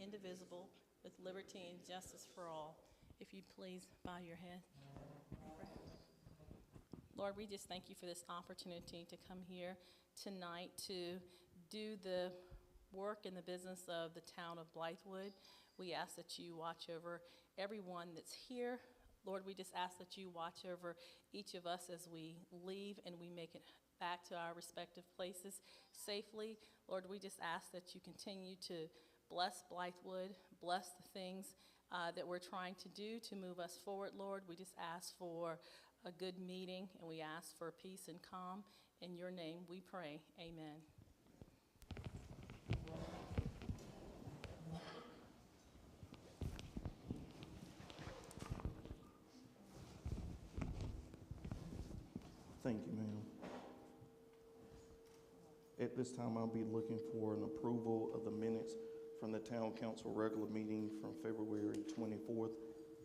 indivisible, with liberty and justice for all. If you please bow your head. Lord, we just thank you for this opportunity to come here tonight to do the work and the business of the town of Blythewood. We ask that you watch over everyone that's here. Lord, we just ask that you watch over each of us as we leave and we make it back to our respective places safely. Lord, we just ask that you continue to bless Blythewood, bless the things that we're trying to do to move us forward, Lord. We just ask for a good meeting, and we ask for peace and calm. In your name we pray, amen. Thank you, ma'am. At this time, I'll be looking for an approval of the minutes from the Town Council regular meeting from February 24th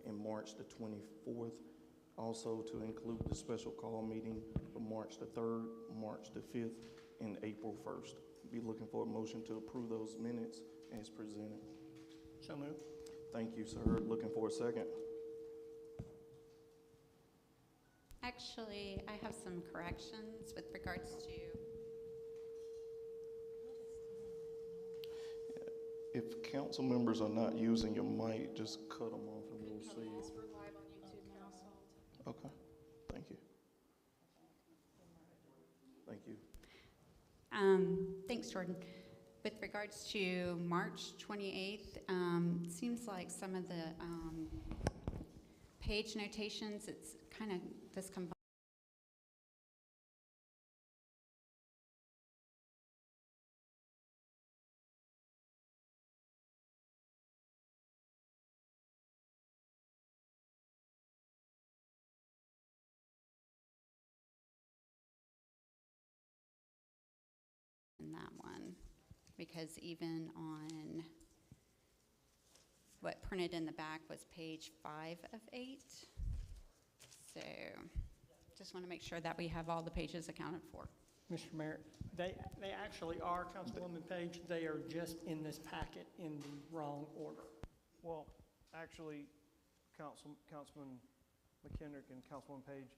and March the 24th. Also to include the special call meeting from March the 3rd, March the 5th, and April 1st. Be looking for a motion to approve those minutes as presented. So moved. Thank you, sir. Looking for a second. Actually, I have some corrections with regards to. If council members are not using your mic, just cut them off and we'll see. We're live on YouTube now, so. Okay, thank you. Thank you. Thanks, Jordan. With regards to March 28th, seems like some of the page notations, it's kind of discombobulated. In that one, because even on what printed in the back was page 5 of 8. So just want to make sure that we have all the pages accounted for. Mr. Mayor, they actually are, Councilwoman Page, they are just in this packet in the wrong order. Well, actually, Councilman McKendrick and Councilwoman Page,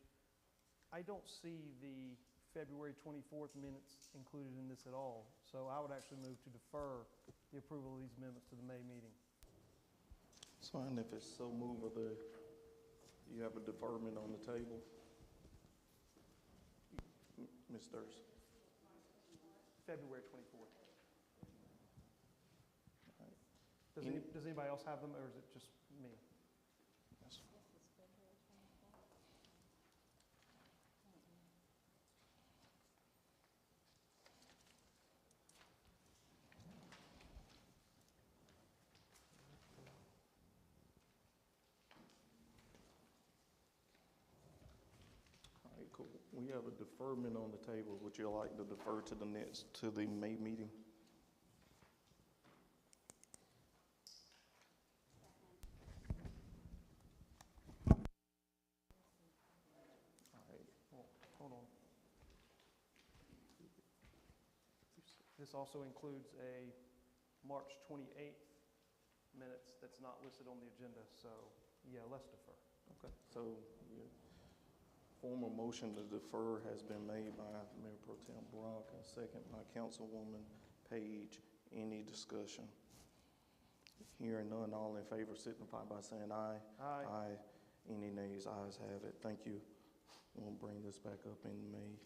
I don't see the February 24th minutes included in this at all. So I would actually move to defer the approval of these amendments to the May meeting. It's fine if it's so moved, you have a deferment on the table. Ms. Durst. February 24th. Right. Does anybody else have them, or is it just me? Yes. All right, cool. We have a deferment on the table. Would you like to defer to the May meeting? This also includes a March 28th minutes that's not listed on the agenda, so yeah, let's defer. Okay, so formal motion to defer has been made by Mayor Pro Tem Brock and second by Councilwoman Page. Any discussion? Hearing none, all in favor signify by saying aye. Aye. Aye. Any nays? Ayes have it. Thank you. We'll bring this back up in May.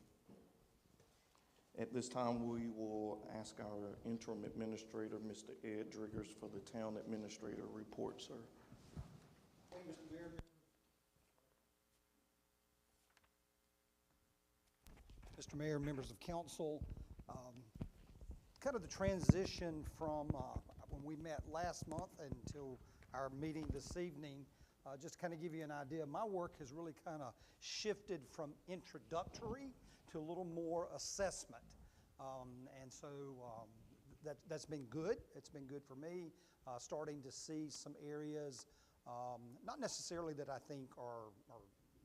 At this time, we will ask our interim administrator, Mr. Ed Driggers, for the town administrator report, sir. Thank you, Mr. Mayor. Mr. Mayor, members of council, kind of the transition from when we met last month until our meeting this evening, just to kind of give you an idea, my work has really kind of shifted from introductory to a little more assessment. And so that's been good. It's been good for me, starting to see some areas, not necessarily that I think are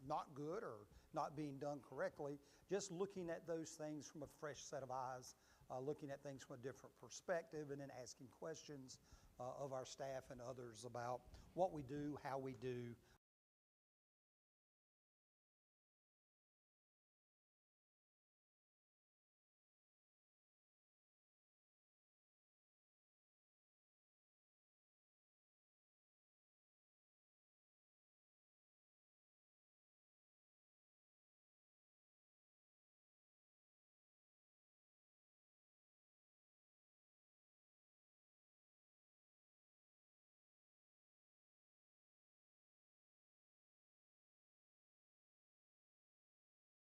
not good or not being done correctly, just looking at those things from a fresh set of eyes, looking at things from a different perspective, and then asking questions of our staff and others about what we do, how we do.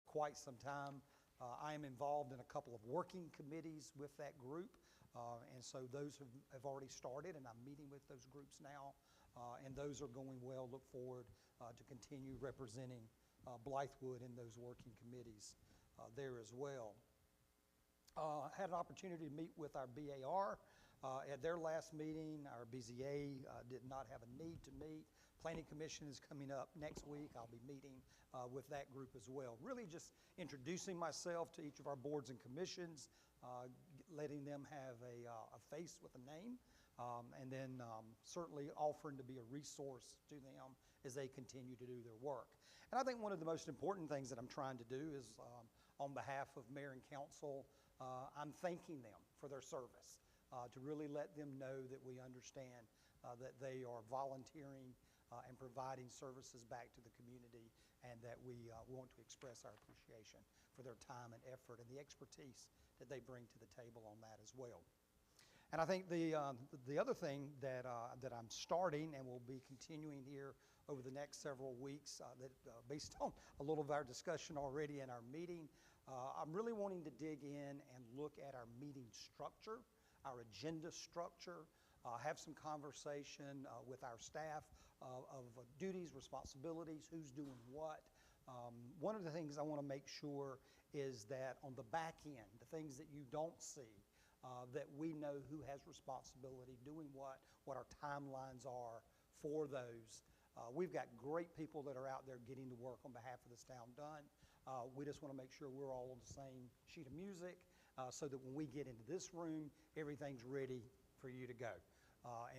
Quite some time. I am involved in a couple of working committees with that group, and so those have already started, and I'm meeting with those groups now, and those are going well. Look forward to continue representing Blythewood in those working committees there as well. Had an opportunity to meet with our BAR. At their last meeting, our BZA did not have a need to meet. Planning Commission is coming up next week. I'll be meeting with that group as well. Really just introducing myself to each of our boards and commissions, letting them have a face with a name, and then certainly offering to be a resource to them as they continue to do their work. And I think one of the most important things that I'm trying to do is, on behalf of Mayor and Council, I'm thanking them for their service, to really let them know that we understand that they are volunteering and providing services back to the community, and that we want to express our appreciation for their time and effort and the expertise that they bring to the table on that as well. And I think the other thing that I'm starting and will be continuing here over the next several weeks, based on a little of our discussion already in our meeting, I'm really wanting to dig in and look at our meeting structure, our agenda structure, have some conversation with our staff of duties, responsibilities, who's doing what. One of the things I want to make sure is that on the back end, the things that you don't see, that we know who has responsibility, doing what our timelines are for those. We've got great people that are out there getting the work on behalf of this town done. We just want to make sure we're all on the same sheet of music, so that when we get into this room, everything's ready for you to go,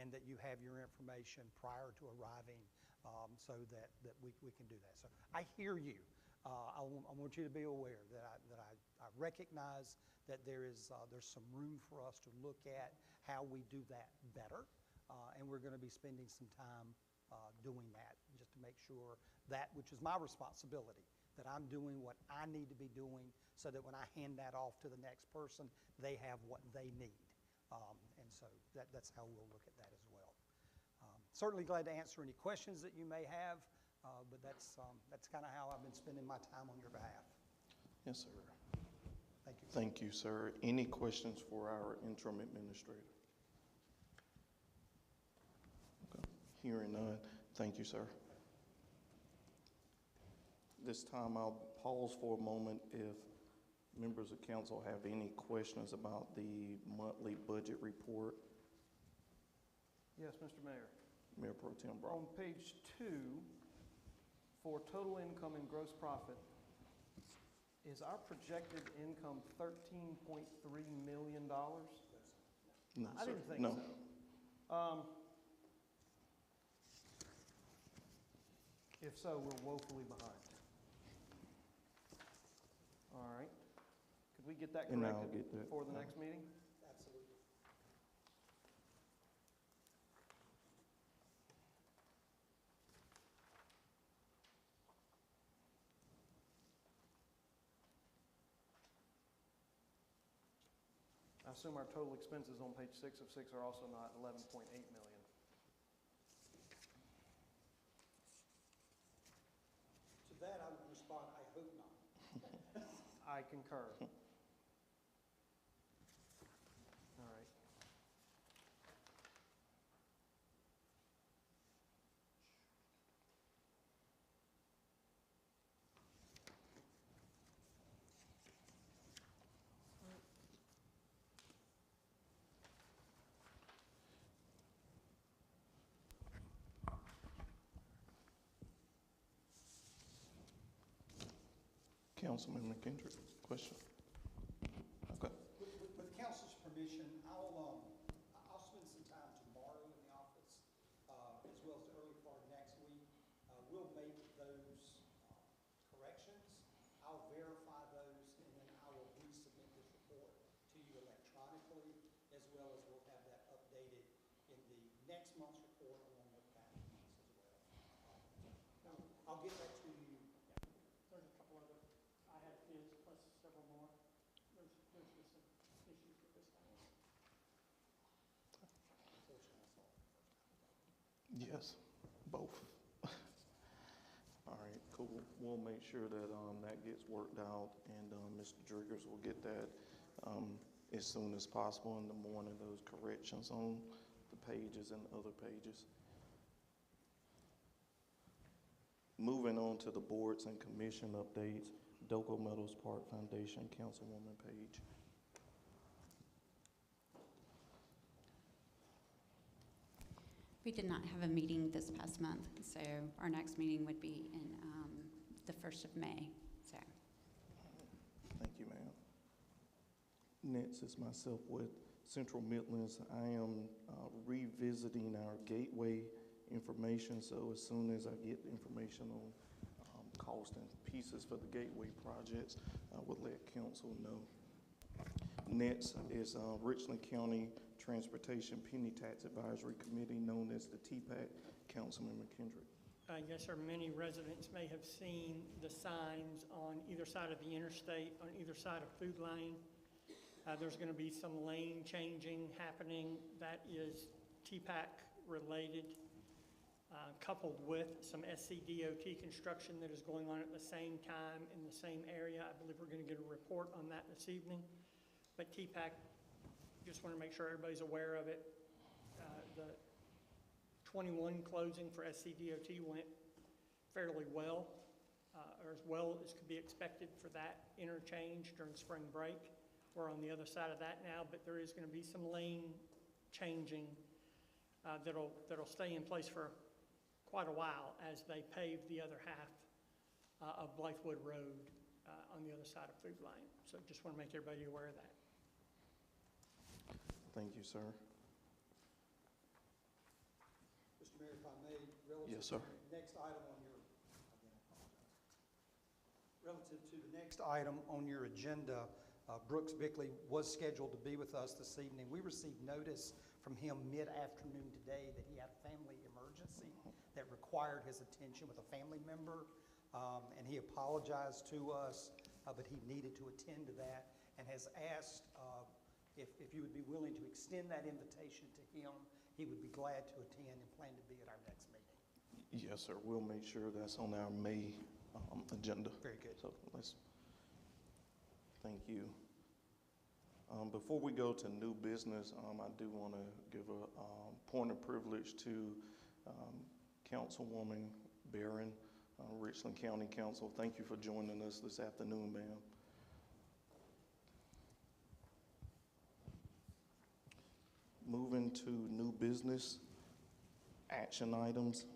and that you have your information prior to arriving, so that we can do that. So I hear you. I want you to be aware that I recognize that there's some room for us to look at how we do that better, and we're going to be spending some time doing that, just to make sure that, which is my responsibility, that I'm doing what I need to be doing, so that when I hand that off to the next person, they have what they need. And so that's how we'll look at that as well. Certainly glad to answer any questions that you may have, but that's kind of how I've been spending my time on your behalf. Yes, sir. Thank you. Thank you, sir. Any questions for our interim administrator? Okay. Hearing none. Thank you, sir. This time I'll pause for a moment if members of council have any questions about the monthly budget report. Yes, Mr. Mayor. Mayor Pro Tem Brown. On page 2, for total income and gross profit, is our projected income $13.3 million? No, I sir. didn't think No. so. If so, we're woefully behind. All right. Could we get that And I'll corrected get that. before the next meeting? Absolutely. I assume our total expenses on page 6 of 6 are also not 11.8 million. To that, I would respond, I hope not. I concur. All right. Councilman McKendrick, question? Okay. With council's permission, I'll spend some time tomorrow we'll make those corrections. I'll verify those, and then I will resubmit this report to you electronically, as well as we'll have that updated in the next month's report along with past months as well. I'll get that to you. There's a couple other, I had his plus several more. There's just some issues with this thing. Unfortunately, I saw it the first time. Yes, both. All right, cool. We'll make sure that that gets worked out, and Mr. Driggers will get that as soon as possible in the morning, those corrections on the pages and other pages. Moving on to the boards and commission updates, Doco Meadows Park Foundation, Councilwoman Page. We did not have a meeting this past month, so our next meeting would be in the 1st of May, so. Thank you, ma'am. Next is myself with Central Midlands. I am revisiting our gateway information, so as soon as I get information on cost and pieces for the gateway projects, I will let council know. Next is Richland County Transportation Penny Tax Advisory Committee, known as the TPAC, Councilman McKendrick. Yes, sir. Many residents may have seen the signs on either side of the interstate, on either side of Food Lane. There's going to be some lane changing happening that is TPAC related, coupled with some SCDOT construction that is going on at the same time in the same area. I believe we're going to get a report on that this evening. But TPAC, just want to make sure everybody's aware of it. The 21 closing for SCDOT went fairly well, or as well as could be expected for that interchange during spring break. We're on the other side of that now, but there is going to be some lane changing that'll stay in place for quite a while as they pave the other half of Blythewood Road on the other side of Food Lane. So just want to make everybody aware of that. Thank you, sir. Mr. Mayor, if I may, relative Yes, sir. to the next item on your, again, I apologize. Relative to the next item on your agenda, Brooks Bickley was scheduled to be with us this evening. We received notice from him mid-afternoon today that he had a family emergency that required his attention with a family member, and he apologized to us, but he needed to attend to that and has asked if you would be willing to extend that invitation to him. He would be glad to attend and plan to be at our next meeting. Yes, sir. We'll make sure that's on our May agenda. Very good. So thank you. Before we go to new business, I do want to give a point of privilege to Councilwoman Barron, Richland County Council. Thank you for joining us this afternoon, ma'am. Moving to new business, action items.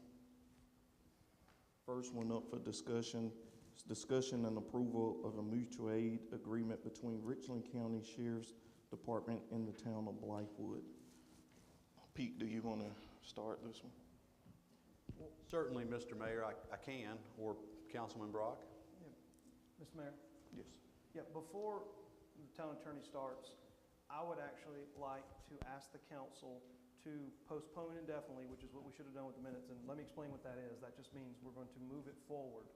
First one up for discussion is discussion and approval of a mutual aid agreement between Richland County Sheriff's Department and the town of Blythewood. Pete, do you want to start this one? Well, certainly, Mr. Mayor, I can, or Councilman Brock. Mr. Mayor? Yes. Yeah, before the town attorney starts, I would actually like to ask the council to postpone indefinitely, which is what we should have done with the minutes, and let me explain what that is. That just means we're going to move it forward,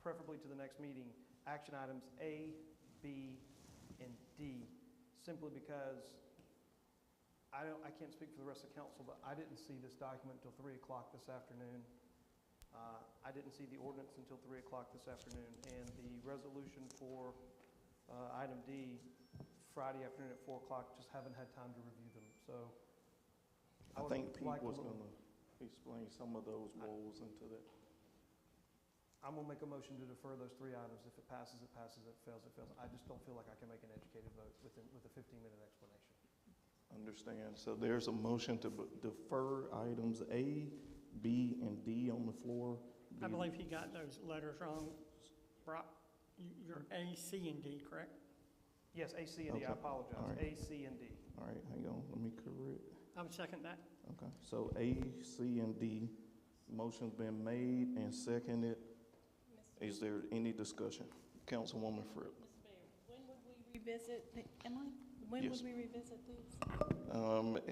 preferably to the next meeting, action items A, B, and D, simply because I can't speak for the rest of council, but I didn't see this document until 3 o'clock this afternoon. I didn't see the ordinance until 3 o'clock this afternoon, and the resolution for item D, Friday afternoon at 4 o'clock, just haven't had time to review them. So I would think Pete like was going to explain some of those woes into that. I'm going to make a motion to defer those 3 items. If it passes, it passes. If it fails, it fails. I just don't feel like I can make an educated vote with a 15-minute explanation. Understand. So there's a motion to defer items A, B, and D on the floor. I believe he got those letters wrong. Brock, you're A, C, and D, correct? Yes, A, C, and D. I Okay. apologize. All right. A, C, and D. All right, hang on. Let me correct. I would second that. Okay. So A, C, and D Motion's been made and seconded. Is there any discussion? Councilwoman Fripp. Mr. Mayor, when would we revisit, when Yes. would we revisit these?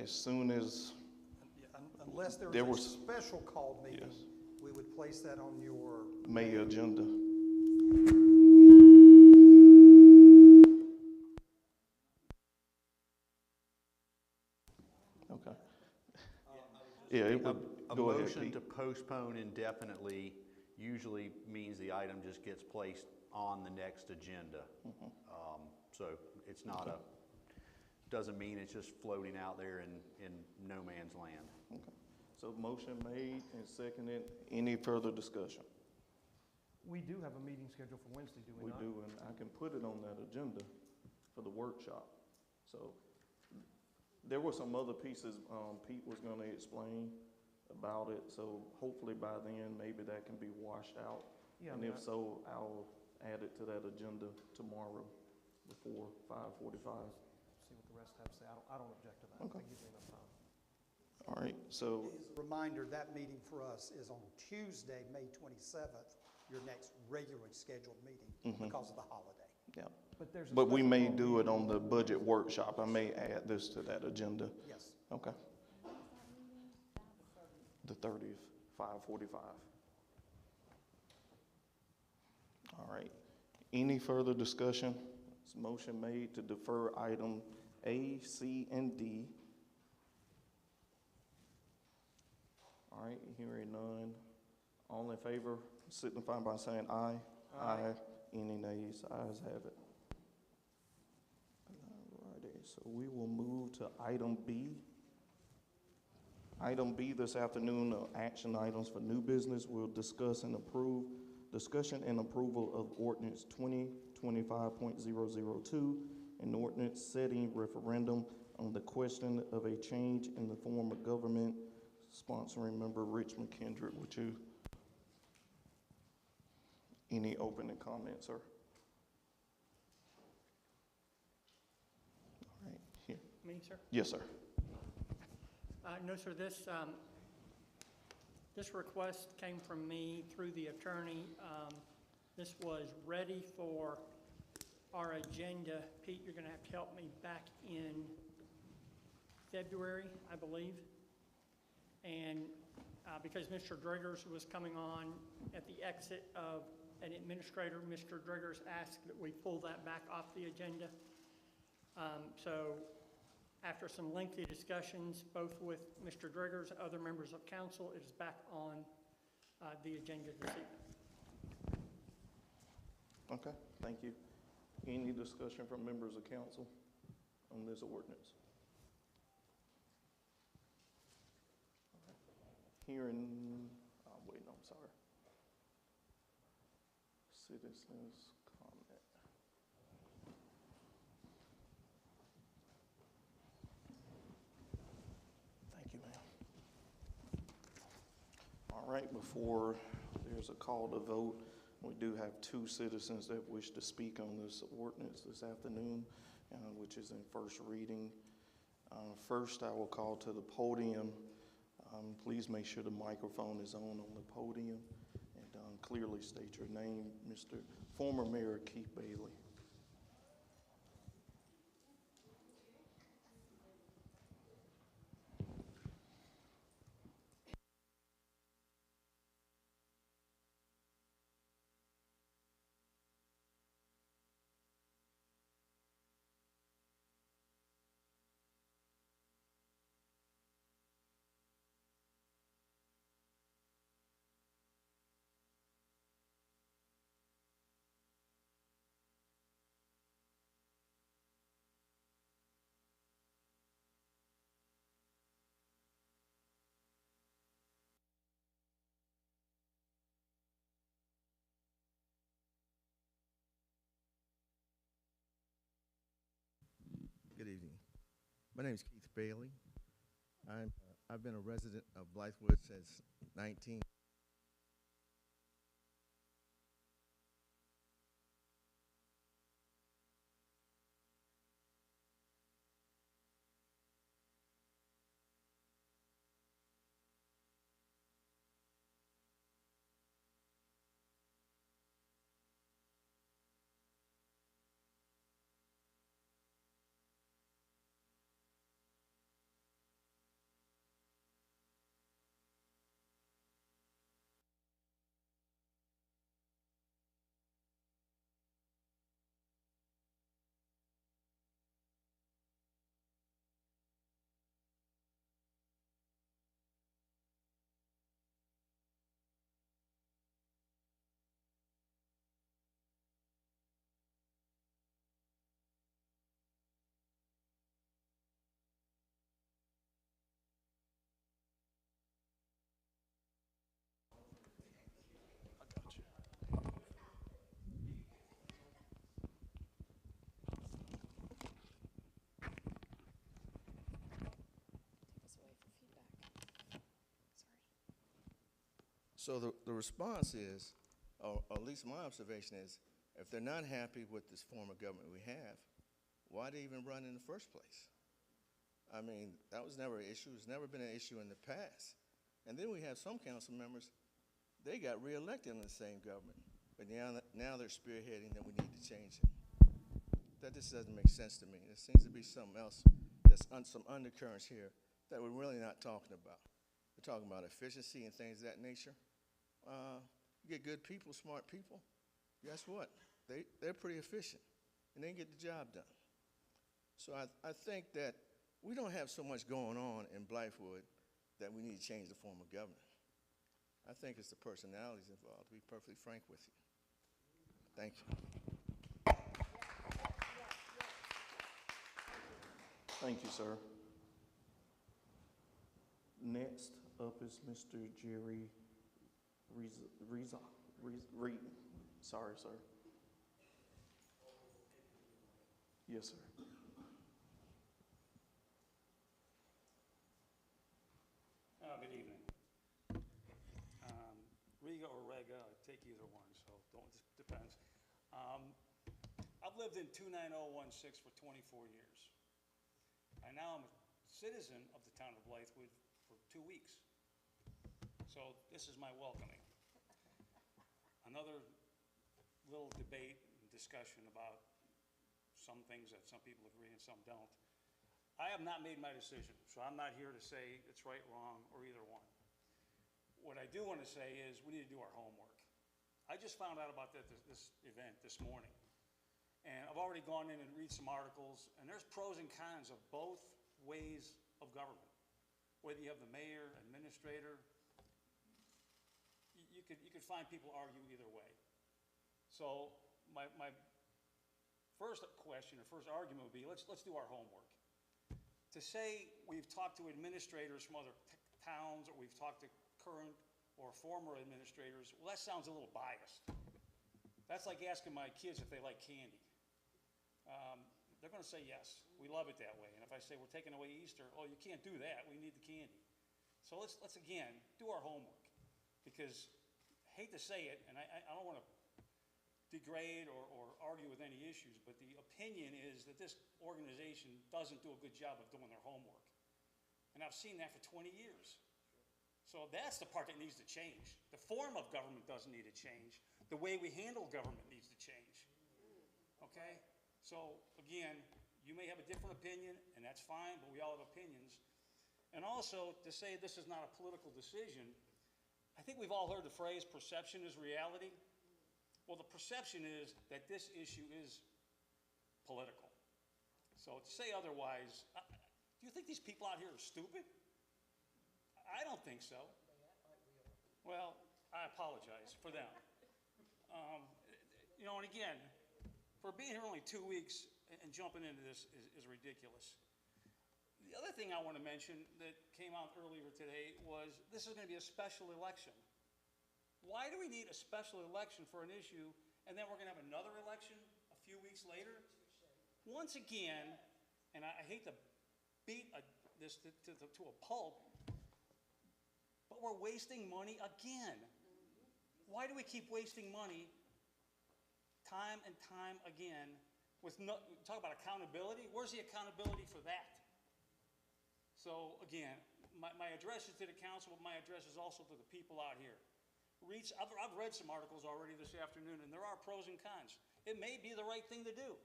As soon as, Unless there There was a was- special call meeting, yes, we would place that on your, May agenda. Okay. Yeah, it would, A go ahead, motion Pete. to postpone indefinitely usually means the item just gets placed on the next agenda. So it's not a, doesn't mean it's just floating out there in no man's land. Okay. So motion made and seconded. Any further discussion? We do have a meeting scheduled for Wednesday, do we We not? do, and I can put it on that agenda for the workshop. So there were some other pieces, Pete was gonna explain about it, so hopefully by then, maybe that can be washed out. Yeah, I And mean, if so, I'll add it to that agenda tomorrow before 5:45. see what the rest have to say. I don't object to that. Okay. That gives me enough time. All right, so, as a reminder, that meeting for us is on Tuesday, May 27th, your next regularly scheduled meeting because of the holiday. yeah. But We may do it on the budget workshop. I may add this to that agenda. Yes. Okay. The 30th, 5:45. All right. Any further discussion? It's motion made to defer item A, C, and D. All right, hearing none. All in favor, signify by saying aye. Aye. Any nays? Ayes have it. All righty, so we will move to item B. Item B this afternoon, action items for new business. We'll discuss and approve, discussion and approval of ordinance 2025.002, an ordinance setting referendum on the question of a change in the form of government. Sponsoring member Richmond Kendrick, would you? Any opening comments, sir? All right, here. Me, sir? Yes, sir. No, sir, this request came from me through the attorney. This was ready for our agenda. Pete, you're gonna have to help me back in February, I believe. And because Mr. Driggers was coming on at the exit of an administrator, Mr. Driggers asked that we pull that back off the agenda. So after some lengthy discussions, both with Mr. Driggers, other members of council, it is back on the agenda this evening. Okay, thank you. Any discussion from members of council on this ordinance? Hearing, wait, no, I'm sorry. Citizens comment. Thank you, ma'am. All right, before there's a call to vote, we do have two citizens that wish to speak on this ordinance this afternoon, which is in first reading. First, I will call to the podium. Please make sure the microphone is on the podium and clearly state your name, Mr. Former Mayor Keith Bailey. Good evening. My name is Keith Bailey. I've been a resident of Blythewood since 19. So the response is, or at least my observation is, if they're not happy with this form of government we have, why they even run in the first place? I mean, that was never an issue. It's never been an issue in the past. And then we have some council members, they got reelected in the same government, but now they're spearheading that we need to change it. That just doesn't make sense to me. There seems to be something else, that's some undercurrents here that we're really not talking about. We're talking about efficiency and things of that nature. You get good people, smart people, guess what? They're pretty efficient, and they get the job done. So I think that we don't have so much going on in Blythewood that we need to change the form of government. I think it's the personalities involved, to be perfectly frank with you. Thank you. Thank you, sir. Next up is Mr. Jerry Reed. Sorry, sir. Yes, sir. Good evening. Riga or Rega, I take either one, so just depends. I've lived in 29016 for 24 years. And now I'm a citizen of the town of Blythewood for 2 weeks. So this is my welcoming. Another little debate and discussion about some things that some people agree and some don't. I have not made my decision, so I'm not here to say it's right, wrong, or either one. What I do want to say is we need to do our homework. I just found out about this event this morning, and I've already gone in and read some articles, and there's pros and cons of both ways of government. Whether you have the mayor, administrator, you could find people argue either way. So my first question, or first argument would be, let's do our homework. To say we've talked to administrators from other towns, or we've talked to current or former administrators, well, that sounds a little biased. That's like asking my kids if they like candy. They're going to say yes. We love it that way. And if I say we're taking away Easter, oh, you can't do that. We need the candy. So let's again do our homework, because I hate to say it, and I don't want to degrade or argue with any issues, but the opinion is that this organization doesn't do a good job of doing their homework. And I've seen that for 20 years. So that's the part that needs to change. The form of government doesn't need to change. The way we handle government needs to change. Okay? So again, you may have a different opinion, and that's fine, but we all have opinions. And also, to say this is not a political decision, I think we've all heard the phrase, perception is reality. Well, the perception is that this issue is political. So to say otherwise, do you think these people out here are stupid? I don't think so. Well, I apologize for them. You know, and again, for being here only 2 weeks and jumping into this is ridiculous. The other thing I want to mention that came out earlier today was this is going to be a special election. Why do we need a special election for an issue, and then we're going to have another election a few weeks later? Once again, and I hate to beat this to a pulp, but we're wasting money again. Why do we keep wasting money time and time again with talk about accountability? Where's the accountability for that? So again, my address is to the council, but my address is also to the people out here. I've read some articles already this afternoon, and there are pros and cons. It may be the right thing to do.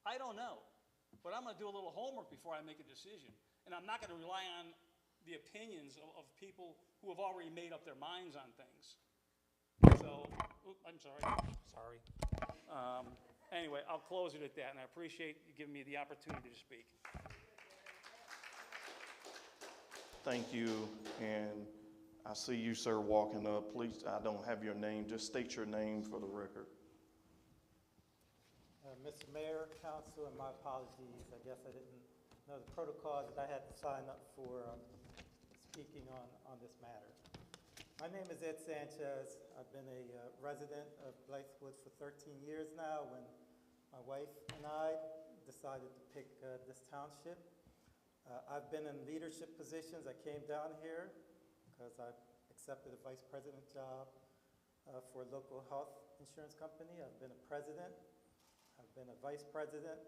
I don't know. But I'm going to do a little homework before I make a decision. And I'm not going to rely on the opinions of people who have already made up their minds on things. So, I'm sorry. Sorry. Anyway, I'll close it at that, and I appreciate you giving me the opportunity to speak. Thank you, and I see you, sir, walking up. Please, I don't have your name. Just state your name for the record. Mr. Mayor, Council, and my apologies. I guess I didn't know the protocols that I had to sign up for speaking on this matter. My name is Ed Sanchez. I've been a resident of Blythewood for 13 years now when my wife and I decided to pick this township. I've been in leadership positions. I came down here because I accepted a vice president job for a local health insurance company. I've been a president. I've been a vice president.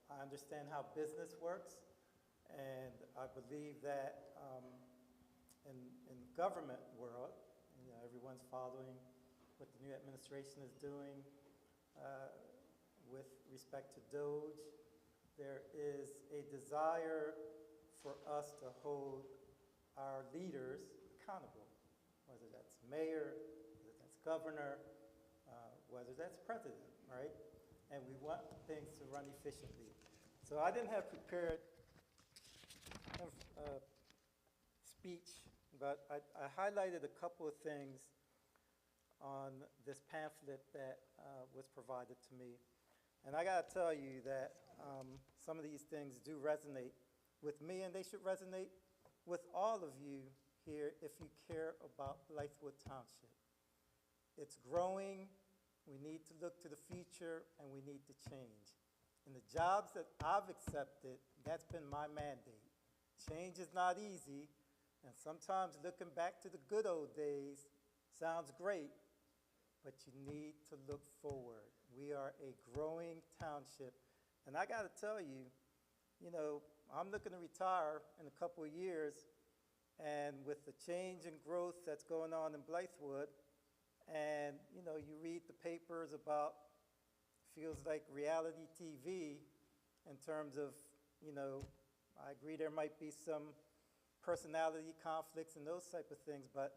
I understand how business works, and I believe that in government world, everyone's following what the new administration is doing with respect to DOGE. There is a desire for us to hold our leaders accountable, whether that's mayor, whether that's governor, whether that's president, right? And we want things to run efficiently. So I didn't have prepared speech, but I highlighted a couple of things on this pamphlet that was provided to me. And I gotta tell you that some of these things do resonate with me, and they should resonate with all of you here if you care about Blythewood Township. It's growing, we need to look to the future, and we need to change. In the jobs that I've accepted, that's been my mandate. Change is not easy, and sometimes looking back to the good old days sounds great, but you need to look forward. We are a growing township, and I gotta tell you, I'm looking to retire in a couple of years, and with the change and growth that's going on in Blythewood, and you read the papers about, feels like reality TV in terms of, I agree there might be some personality conflicts and those type of things, but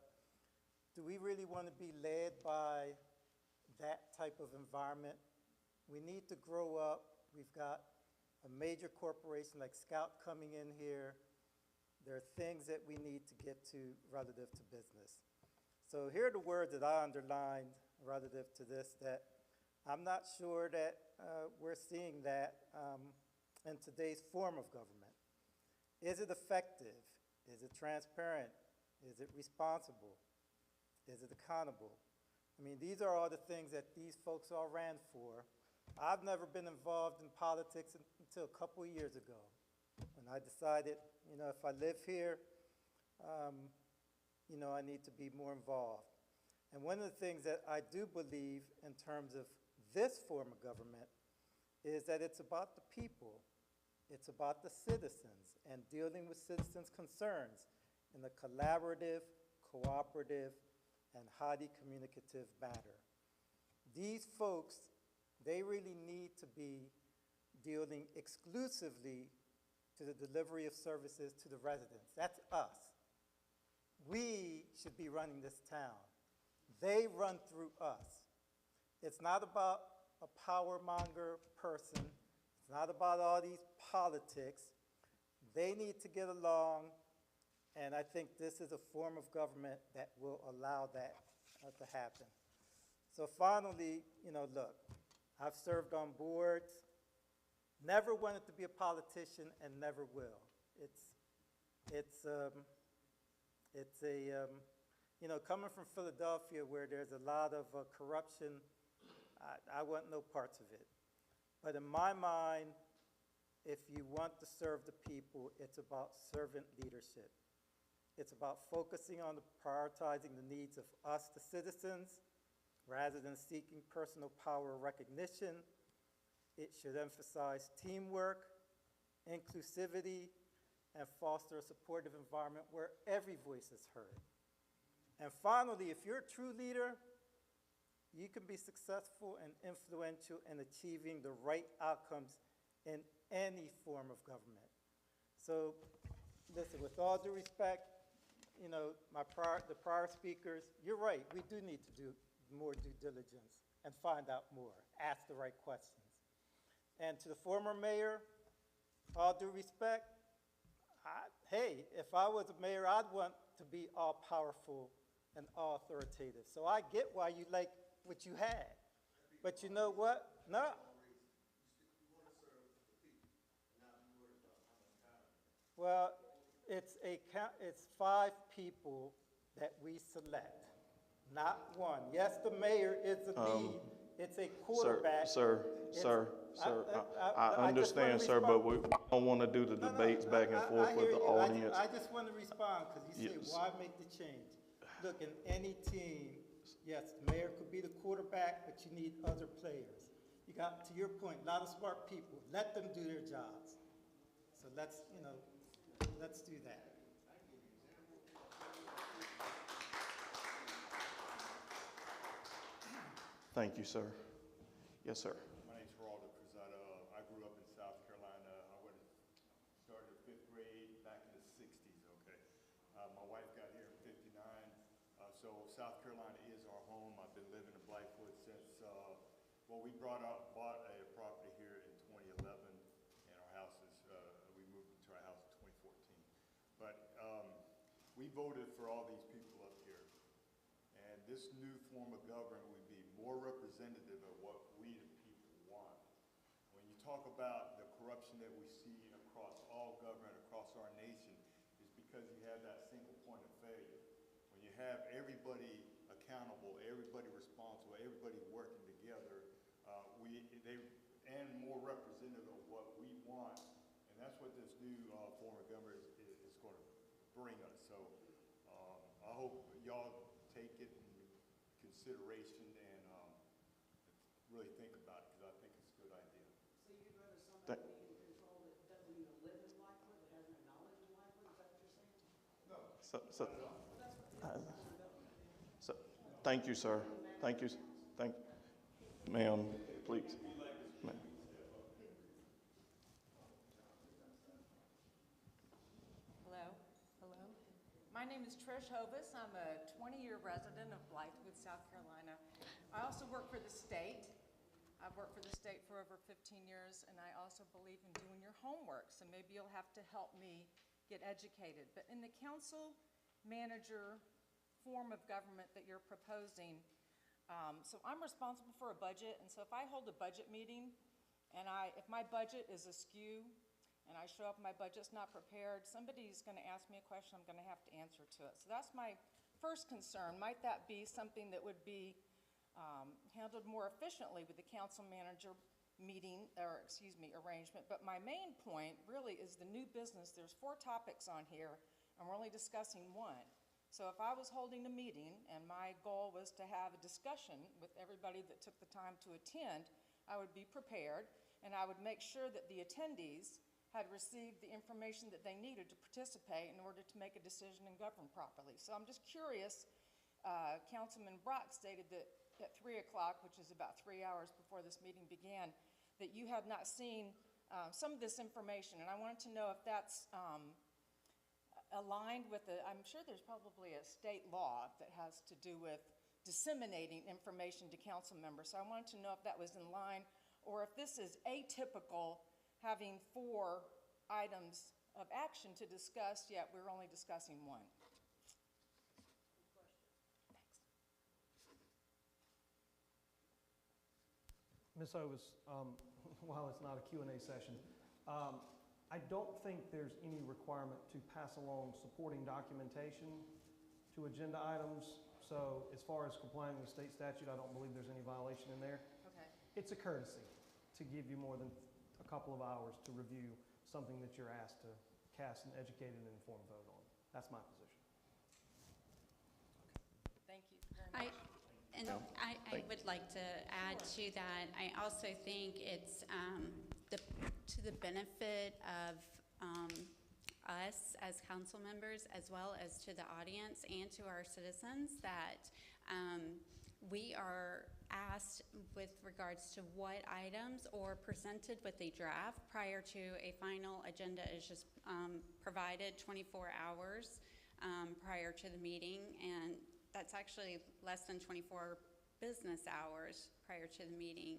do we really want to be led by that type of environment? We need to grow up. We've got a major corporation like Scout coming in here. There are things that we need to get to relative to business. So here are the words that I underlined relative to this that I'm not sure that we're seeing that in today's form of government. Is it effective? Is it transparent? Is it responsible? Is it accountable? I mean, these are all the things that these folks all ran for. I've never been involved in politics until a couple of years ago, when I decided, if I live here, I need to be more involved. And one of the things that I do believe in terms of this form of government is that it's about the people. It's about the citizens and dealing with citizens' concerns in a collaborative, cooperative, and highly communicative manner. These folks, they really need to be dealing exclusively to the delivery of services to the residents. That's us. We should be running this town. They run through us. It's not about a power monger person. It's not about all these politics. They need to get along, and I think this is a form of government that will allow that to happen. So finally, look, I've served on boards, never wanted to be a politician and never will. Coming from Philadelphia where there's a lot of corruption, I want no parts of it. But in my mind, if you want to serve the people, it's about servant leadership. It's about focusing on prioritizing the needs of us, the citizens, rather than seeking personal power or recognition. It should emphasize teamwork, inclusivity, and foster a supportive environment where every voice is heard. And finally, if you're a true leader, you can be successful and influential in achieving the right outcomes in any form of government. So, listen, with all due respect, the prior speakers, you're right, we do need to do more due diligence and find out more, ask the right questions. And to the former mayor, all due respect, hey, if I was a mayor, I'd want to be all powerful and all authoritative. So I get why you like what you had. But you know what? No. Well, it's 5 people that we select. Not one. Yes, the mayor is the lead. It's a Sir, quarterback. sir, It's- sir, sir, I I just wanna understand, sir, but respond. we don't want to do the No, no, debates back and I forth hear with the you. audience. I just want to respond, because you say, Yes. why make the change? Look, in any team, yes, the mayor could be the quarterback, but you need other players. You got, to your point, a lot of smart people. Let them do their jobs. So let's, let's do that. Thank you, sir. Yes, sir. My name's Geraldo Cruzado. I grew up in South Carolina. Started fifth grade back in the 60s, okay? My wife got here in 59. So South Carolina is our home. I've been living in Blythewood since, we bought a property here in 2011, and our house is, we moved into our house in 2014. But we voted for all these people up here. And this new form of government would be more representative of what we the people want. When you talk about the corruption that we see across all government, across our nation, is because you have that single point of failure. When you have everybody accountable, everybody responsible, everybody working together, and more representative of what we want, and that's what this new form of government is going to bring us. So I hope y'all take it in consideration and really think about it, because I think it's a good idea. So you'd rather somebody be in control that doesn't even live in Blythewood, that has no knowledge of Blythewood? Is that what you're saying? No. So, thank you, sir. Thank you. Ma'am, please. Ma'am. Hello. My name is Trish Hovis. I'm a 20-year resident of Blythewood, South Carolina. I also work for the state. I've worked for the state for over 15 years, and I also believe in doing your homework, so maybe you'll have to help me get educated. But in the council manager form of government that you're proposing, so I'm responsible for a budget, and so if I hold a budget meeting, and if my budget is askew, and I show up and my budget's not prepared, somebody's gonna ask me a question, I'm gonna have to answer to it. So that's my first concern. Might that be something that would be handled more efficiently with the council manager meeting, arrangement? But my main point really is the new business. There's 4 topics on here, and we're only discussing one. So if I was holding a meeting and my goal was to have a discussion with everybody that took the time to attend, I would be prepared, and I would make sure that the attendees had received the information that they needed to participate in order to make a decision and govern properly. So I'm just curious, Councilman Brock stated that at 3 o'clock, which is about 3 hours before this meeting began, that you had not seen some of this information, and I wanted to know if that's aligned with I'm sure there's probably a state law that has to do with disseminating information to council members. So I wanted to know if that was in line, or if this is atypical, having 4 items of action to discuss, yet we're only discussing one. Ms. Ovis, while it's not a Q&A session, I don't think there's any requirement to pass along supporting documentation to agenda items. So as far as complying with state statute, I don't believe there's any violation in there. Okay. It's a courtesy to give you more than a couple of hours to review something that you're asked to cast an educated and informed vote on. That's my position. Thank you very much. I would like to add to that. I also think it's to the benefit of us as council members, as well as to the audience and to our citizens, that we are asked with regards to what items, or presented with a draft prior to a final agenda is just provided 24 hours prior to the meeting, and that's actually less than 24 business hours prior to the meeting.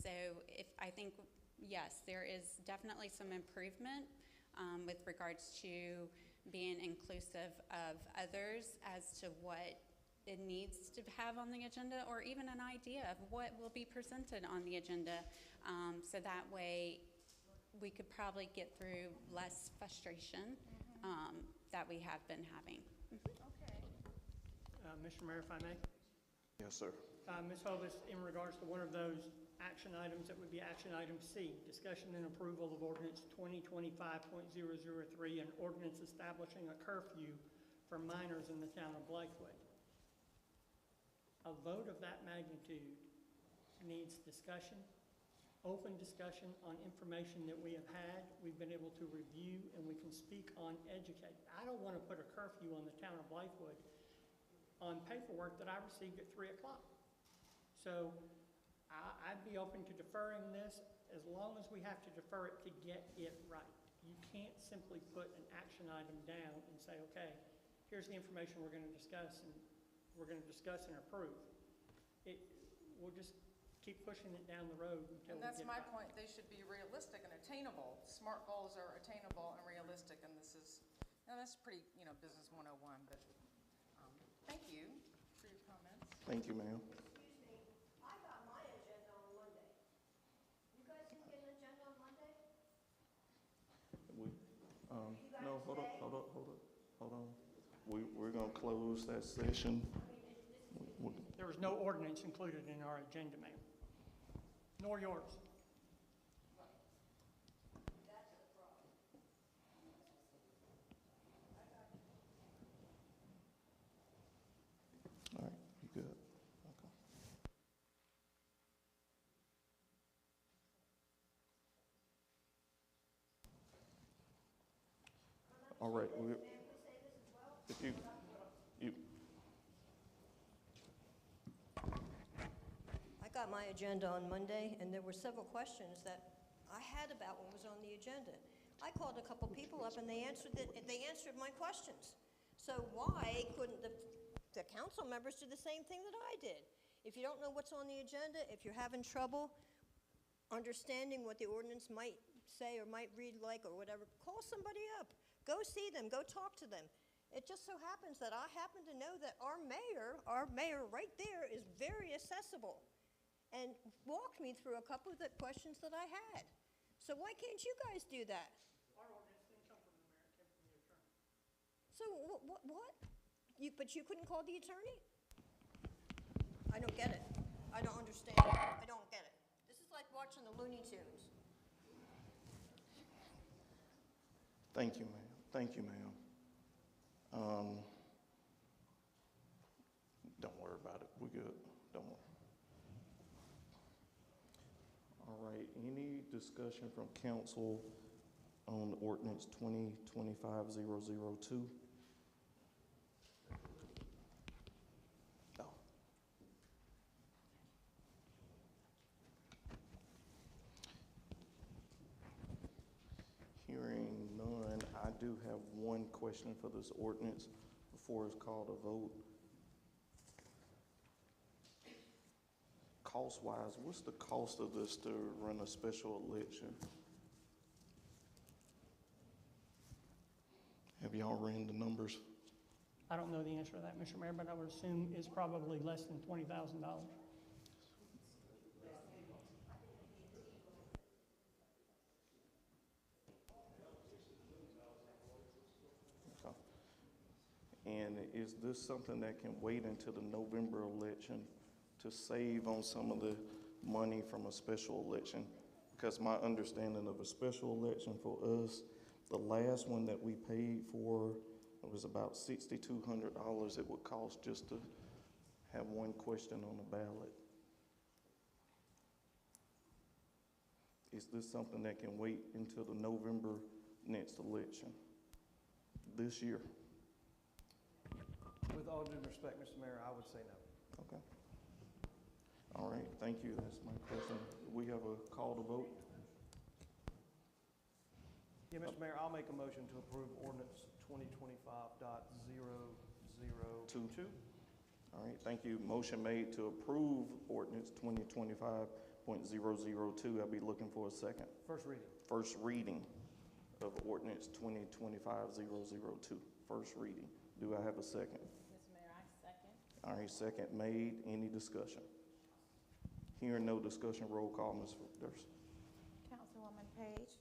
So I think, yes, there is definitely some improvement with regards to being inclusive of others as to what it needs to have on the agenda, or even an idea of what will be presented on the agenda. So that way we could probably get through less frustration that we have been having. Okay. Mr. Mayor, if I may. Yes, sir. Ms. Hovis, in regards to one of those action items, that would be action item C, discussion and approval of ordinance 2025.003, an ordinance establishing a curfew for minors in the town of Blythewood. A vote of that magnitude needs discussion, open discussion on information that we have had, we've been able to review, and we can speak on educate. I don't want to put a curfew on the town of Blythewood on paperwork that I received at 3 o'clock. So I'd be open to deferring this as long as we have to defer it to get it right. You can't simply put an action item down and say, okay, here's the information we're going to discuss and approve. We'll just keep pushing it down the road until we get it right. And that's my point. They should be realistic and attainable. SMART goals are attainable and realistic, and this is, that's pretty, business 101, but thank you for your comments. Thank you, ma'am. Excuse me, I got my agenda on Monday. You guys didn't get an agenda on Monday? No, hold on. We're gonna close that session. There was no ordinance included in our agenda, ma'am, nor yours. That's the problem. All right, you good? Okay. All right, if you, I got my agenda on Monday, and there were several questions that I had about what was on the agenda. I called a couple people up, and they answered my questions. So why couldn't the council members do the same thing that I did? If you don't know what's on the agenda, if you're having trouble understanding what the ordinance might say or might read like or whatever, call somebody up. Go see them. Go talk to them. It just so happens that I happen to know that our mayor right there is very accessible and walked me through a couple of the questions that I had. So why can't you guys do that? Our ordinance didn't come from the mayor, it came from the attorney. So what? But you couldn't call the attorney? I don't get it. I don't understand it. I don't get it. This is like watching the Looney Tunes. thank you, ma'am. Thank you, ma'am. Don't worry about it. We're good. Don't worry. All right, any discussion from council on ordinance 2025-002? No. Hearing none, I do have one question for this ordinance before it's called a vote. Cost-wise, what's the cost of this to run a special election? Have y'all ran the numbers? I don't know the answer to that, Mr. Mayor, but I would assume it's probably less than $20,000. Okay. And is this something that can wait until the November election to save on some of the money from a special election? Because my understanding of a special election for us, the last one that we paid for, it was about $6,200 it would cost just to have one question on the ballot. Is this something that can wait until the November next election this year? With all due respect, Mr. Mayor, I would say no. Okay. All right, thank you. That's my question. We have a call to vote? Yeah, Mr. Mayor, I'll make a motion to approve ordinance 2025.0022. All right, thank you. Motion made to approve ordinance 2025.002. I'll be looking for a second. First reading. First reading of ordinance 2025.002. First reading. Do I have a second? Mr. Mayor, I second. All right, second made. Any discussion? Hearing no discussion, roll call, Ms. Durst. Councilwoman Page,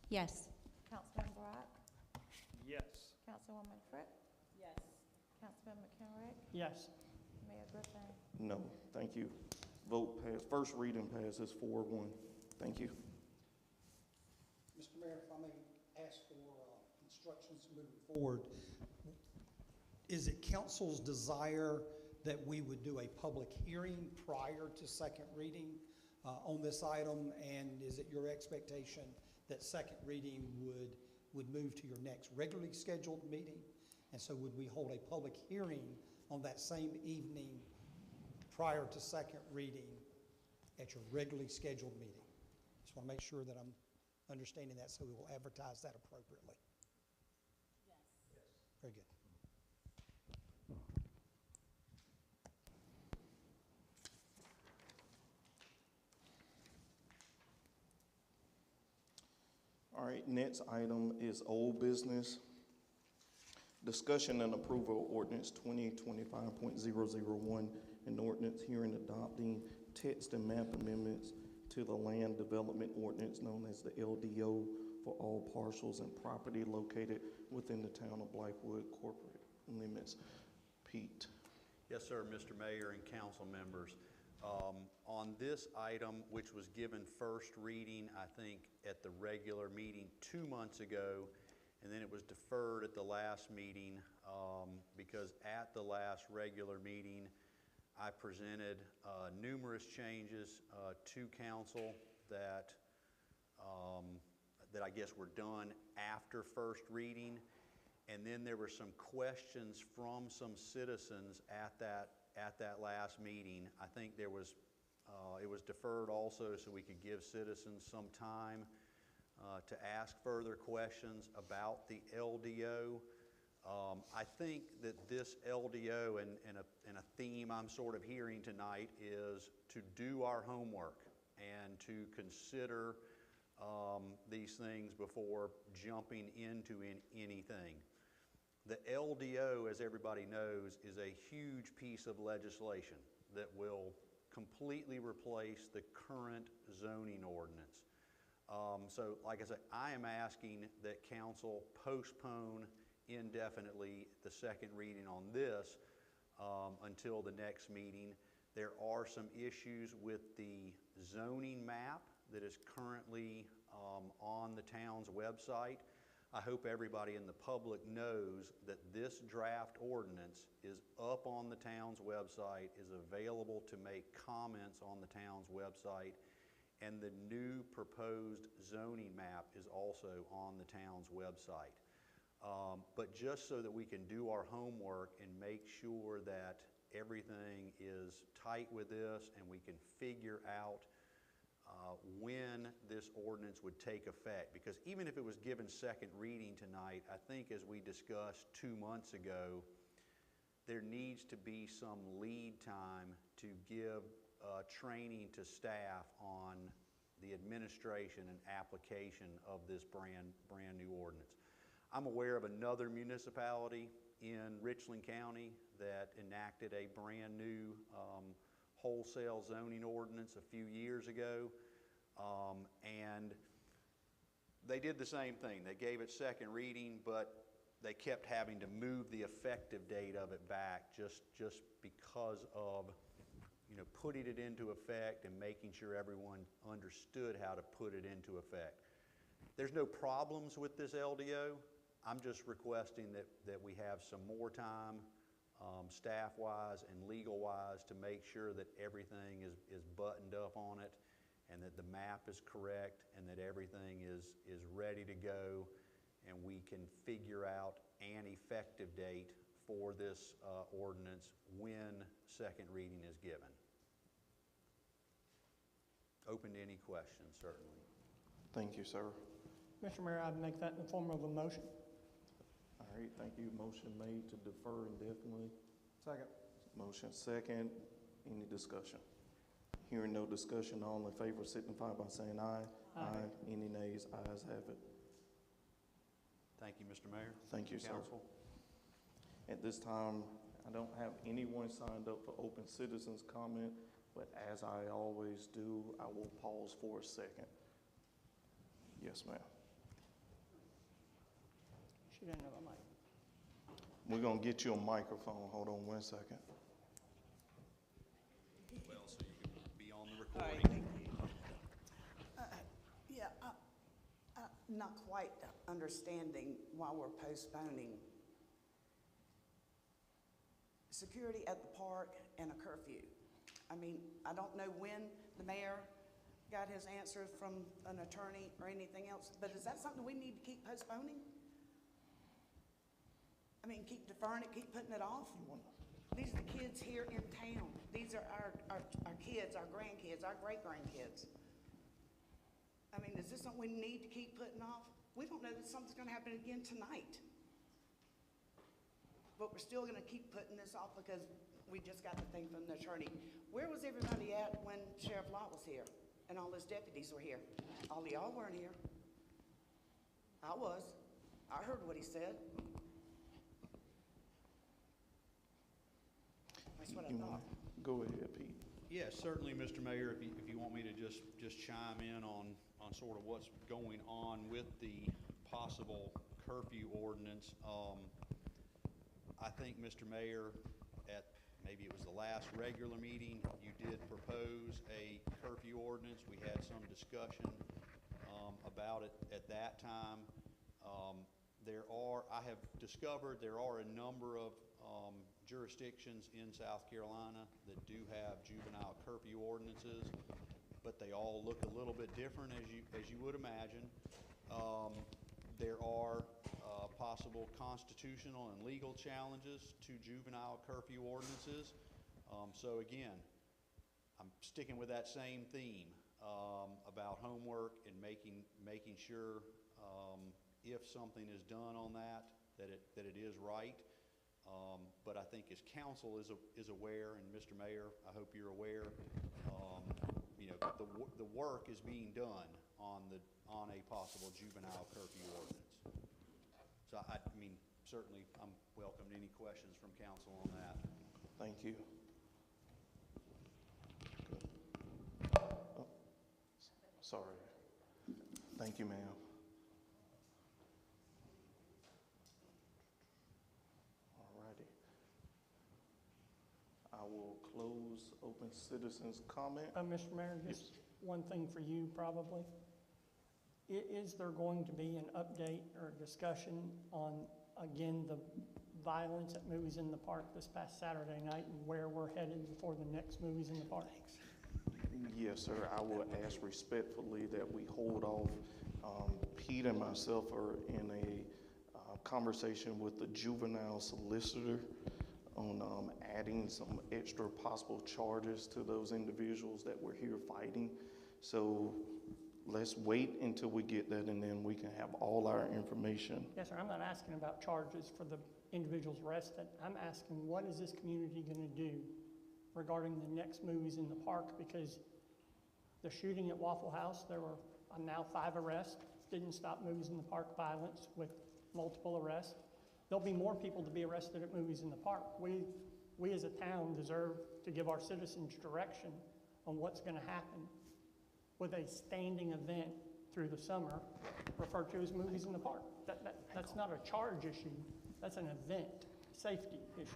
Yes. Councilman Brock, Yes. Councilwoman Fripp, Yes. Councilman McKenrick, Yes. Mayor Griffin. No, thank you. Vote pass, first reading passes 4-1. Thank you. Mr. Mayor, if I may ask for instructions moving forward. Is it council's desire that we would do a public hearing prior to second reading on this item? And is it your expectation that second reading would move to your next regularly scheduled meeting? And so would we hold a public hearing on that same evening prior to second reading at your regularly scheduled meeting? Just want to make sure that I'm understanding that, so we will advertise that appropriately. Yes. Very good. All right, next item is old business. Discussion and approval of ordinance 2025.001, an ordinance hearing adopting text and map amendments to the land development ordinance known as the LDO for all parcels and property located within the town of Blythewood corporate limits. Pete. Yes, sir, Mr. Mayor and council members. On this item, which was given first reading, I think, at the regular meeting 2 months ago, and then it was deferred at the last meeting because at the last regular meeting, I presented numerous changes to council that I guess were done after first reading. And then there were some questions from some citizens at that last meeting. I think there was, it was deferred also so we could give citizens some time to ask further questions about the LDO. I think that this LDO and a theme I'm sort of hearing tonight is to do our homework and to consider these things before jumping into anything. The LDO, as everybody knows, is a huge piece of legislation that will completely replace the current zoning ordinance. So, like I said, I am asking that council postpone indefinitely the second reading on this until the next meeting. There are some issues with the zoning map that is currently on the town's website. I hope everybody in the public knows that this draft ordinance is up on the town's website, is available to make comments on the town's website, and the new proposed zoning map is also on the town's website. But just so that we can do our homework and make sure that everything is tight with this and we can figure out when this ordinance would take effect. Because even if it was given second reading tonight, I think as we discussed 2 months ago, there needs to be some lead time to give training to staff on the administration and application of this brand new ordinance. I'm aware of another municipality in Richland County that enacted a brand new wholesale zoning ordinance a few years ago. And they did the same thing. They gave it second reading, but they kept having to move the effective date of it back just because of, you know, putting it into effect and making sure everyone understood how to put it into effect. There's no problems with this LDO. I'm just requesting that we have some more time, staff-wise and legal-wise, to make sure that everything is buttoned up on it, and that the map is correct, and that everything is ready to go, and we can figure out an effective date for this ordinance when second reading is given. Open to any questions, certainly. Thank you, sir. Mr. Mayor, I'd make that in the form of a motion. All right, thank you. Motion made to defer indefinitely. Second. Motion second. Any discussion? Hearing no discussion, all in favor signify by saying aye. Aye. Any nays? Ayes have it. Thank you, Mr. Mayor. Thank you, sir. Council. At this time, I don't have anyone signed up for open citizens comment, but as I always do, I will pause for a second. Yes, ma'am. She didn't have a mic. We're gonna get you a microphone. Hold on one second. Well, so you can be on the All right, recording. thank you. Yeah, I'm not quite understanding why we're postponing security at the park and a curfew. I mean, I don't know when the mayor got his answers from an attorney or anything else, but is that something we need to keep postponing? I mean, keep deferring it, keep putting it off? These are the kids here in town. These are our kids, our grandkids, our great-grandkids. I mean, is this something we need to keep putting off? We don't know that something's gonna happen again tonight. But we're still gonna keep putting this off because we just got the thing from the attorney. Where was everybody at when Sheriff Lott was here and all his deputies were here? All of y'all weren't here. I was. I heard what he said. That's what I thought. Go ahead, Pete. Yes, certainly, Mr. Mayor, if you want me to just chime in on sort of what's going on with the possible curfew ordinance. I think, Mr. Mayor, at maybe it was the last regular meeting, you did propose a curfew ordinance. We had some discussion about it at that time. I have discovered there are a number of jurisdictions in South Carolina that do have juvenile curfew ordinances, but they all look a little bit different, as you would imagine. There are possible constitutional and legal challenges to juvenile curfew ordinances. So again, I'm sticking with that same theme about homework and making sure if something is done on that it is right. But I think as council is aware, and Mr. Mayor, I hope you're aware, the work is being done on a possible juvenile curfew ordinance. So I mean, certainly I'm welcome to any questions from council on that. Thank you. Oh, sorry. Thank you, ma'am. I will close open citizens' comment. Mr. Mayor, just one thing for you probably. Is there going to be an update or discussion on, again, the violence at Movies in the Park this past Saturday night and where we're headed for the next Movies in the Park? Yes, sir. I will ask respectfully that we hold off. Pete and myself are in a conversation with the juvenile solicitor on adding some extra possible charges to those individuals that were here fighting. So let's wait until we get that, and then we can have all our information. Yes, sir. I'm not asking about charges for the individuals arrested. I'm asking, what is this community going to do regarding the next Movies in the Park? Because the shooting at Waffle House, there were now 5 arrests. Didn't stop Movies in the Park violence with multiple arrests. There'll be more people to be arrested at Movies in the Park. We as a town deserve to give our citizens direction on what's going to happen with a standing event through the summer referred to as Movies in the Park. That's not a charge issue. That's an event safety issue.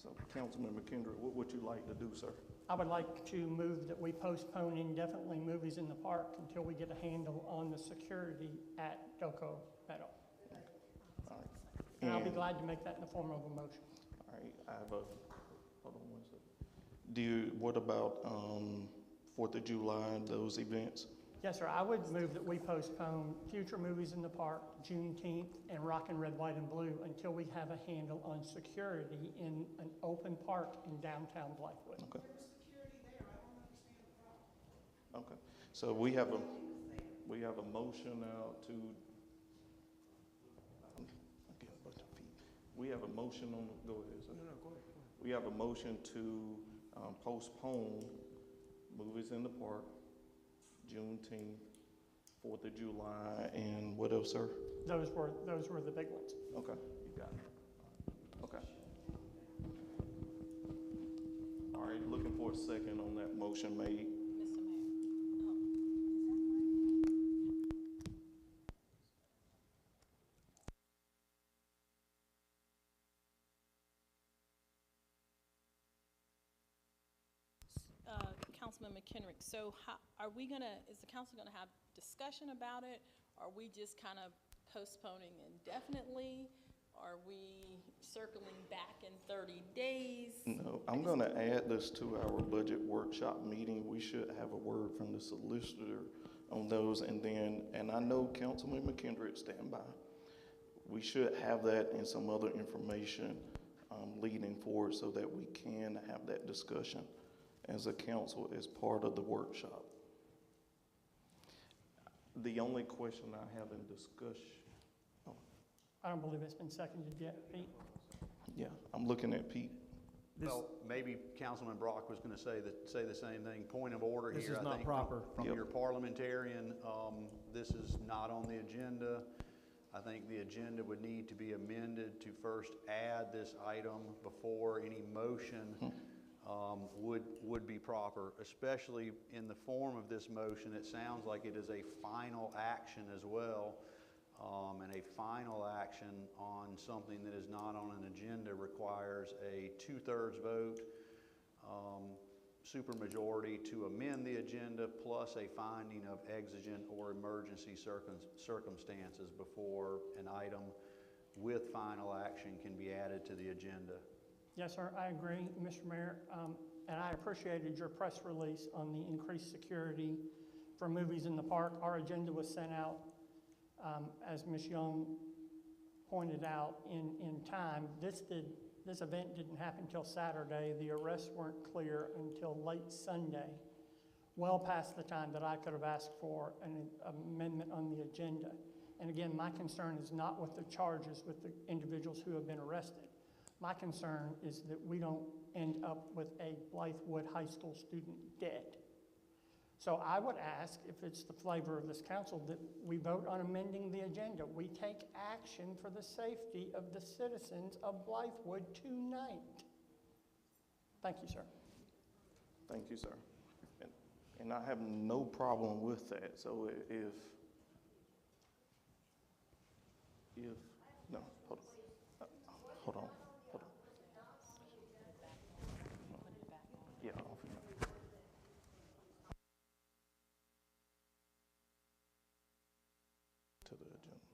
So, Councilman McKendry, what would you like to do, sir? I would like to move that we postpone indefinitely Movies in the Park until we get a handle on the security at Delco Meadow. All right. And I'll be glad to make that in the form of a motion. All right, I have a, hold on one second. What about 4th of July, those events? Yes, sir. I would move that we postpone future Movies in the Park, Juneteenth, and Rockin' Red, White, and Blue until we have a handle on security in an open park in downtown Blythewood. Okay. Okay. So we have a motion out to. We have a motion on. Go ahead, sir. No, go ahead. We have a motion to postpone Movies in the Park, Juneteenth, 4th of July, and what else, sir? Those were the big ones. Okay, you got it. Okay. All right, looking for a second on that motion made. Councilman McKendrick, so are we gonna, is the council gonna have discussion about it? Are we just kind of postponing indefinitely? Are we circling back in 30 days? No, I'm going to add this to our budget workshop meeting. We should have a word from the solicitor on those, and then, and I know Councilman McKendrick stand by. We should have that and some other information leading forward so that we can have that discussion as a council as part of the workshop. The only question I have in discussion, I don't believe it's been seconded yet, Pete. yeah, I'm looking at Pete. Well, maybe Councilman Brock was going to say the same thing. Point of order here. This is I not think, proper. From Yep. your parliamentarian, this is not on the agenda. I think the agenda would need to be amended to first add this item before any motion would be proper, especially in the form of this motion. It sounds like it is a final action as well. And a final action on something that is not on an agenda requires a 2/3 vote, supermajority to amend the agenda, plus a finding of exigent or emergency circumstances before an item with final action can be added to the agenda. Yes, sir, I agree, Mr. Mayor. And I appreciated your press release on the increased security for movies in the park. Our agenda was sent out, as Ms. Young pointed out, in time. This event didn't happen until Saturday. The arrests weren't clear until late Sunday, well past the time that I could have asked for an amendment on the agenda. And again, my concern is not with the charges with the individuals who have been arrested. My concern is that we don't end up with a Blythewood High School student dead. So I would ask, if it's the flavor of this council, that we vote on amending the agenda. We take action for the safety of the citizens of Blythewood tonight. Thank you, sir. Thank you, sir. And I have no problem with that. So if no, hold on. Hold on. Yeah, off it. To the agenda.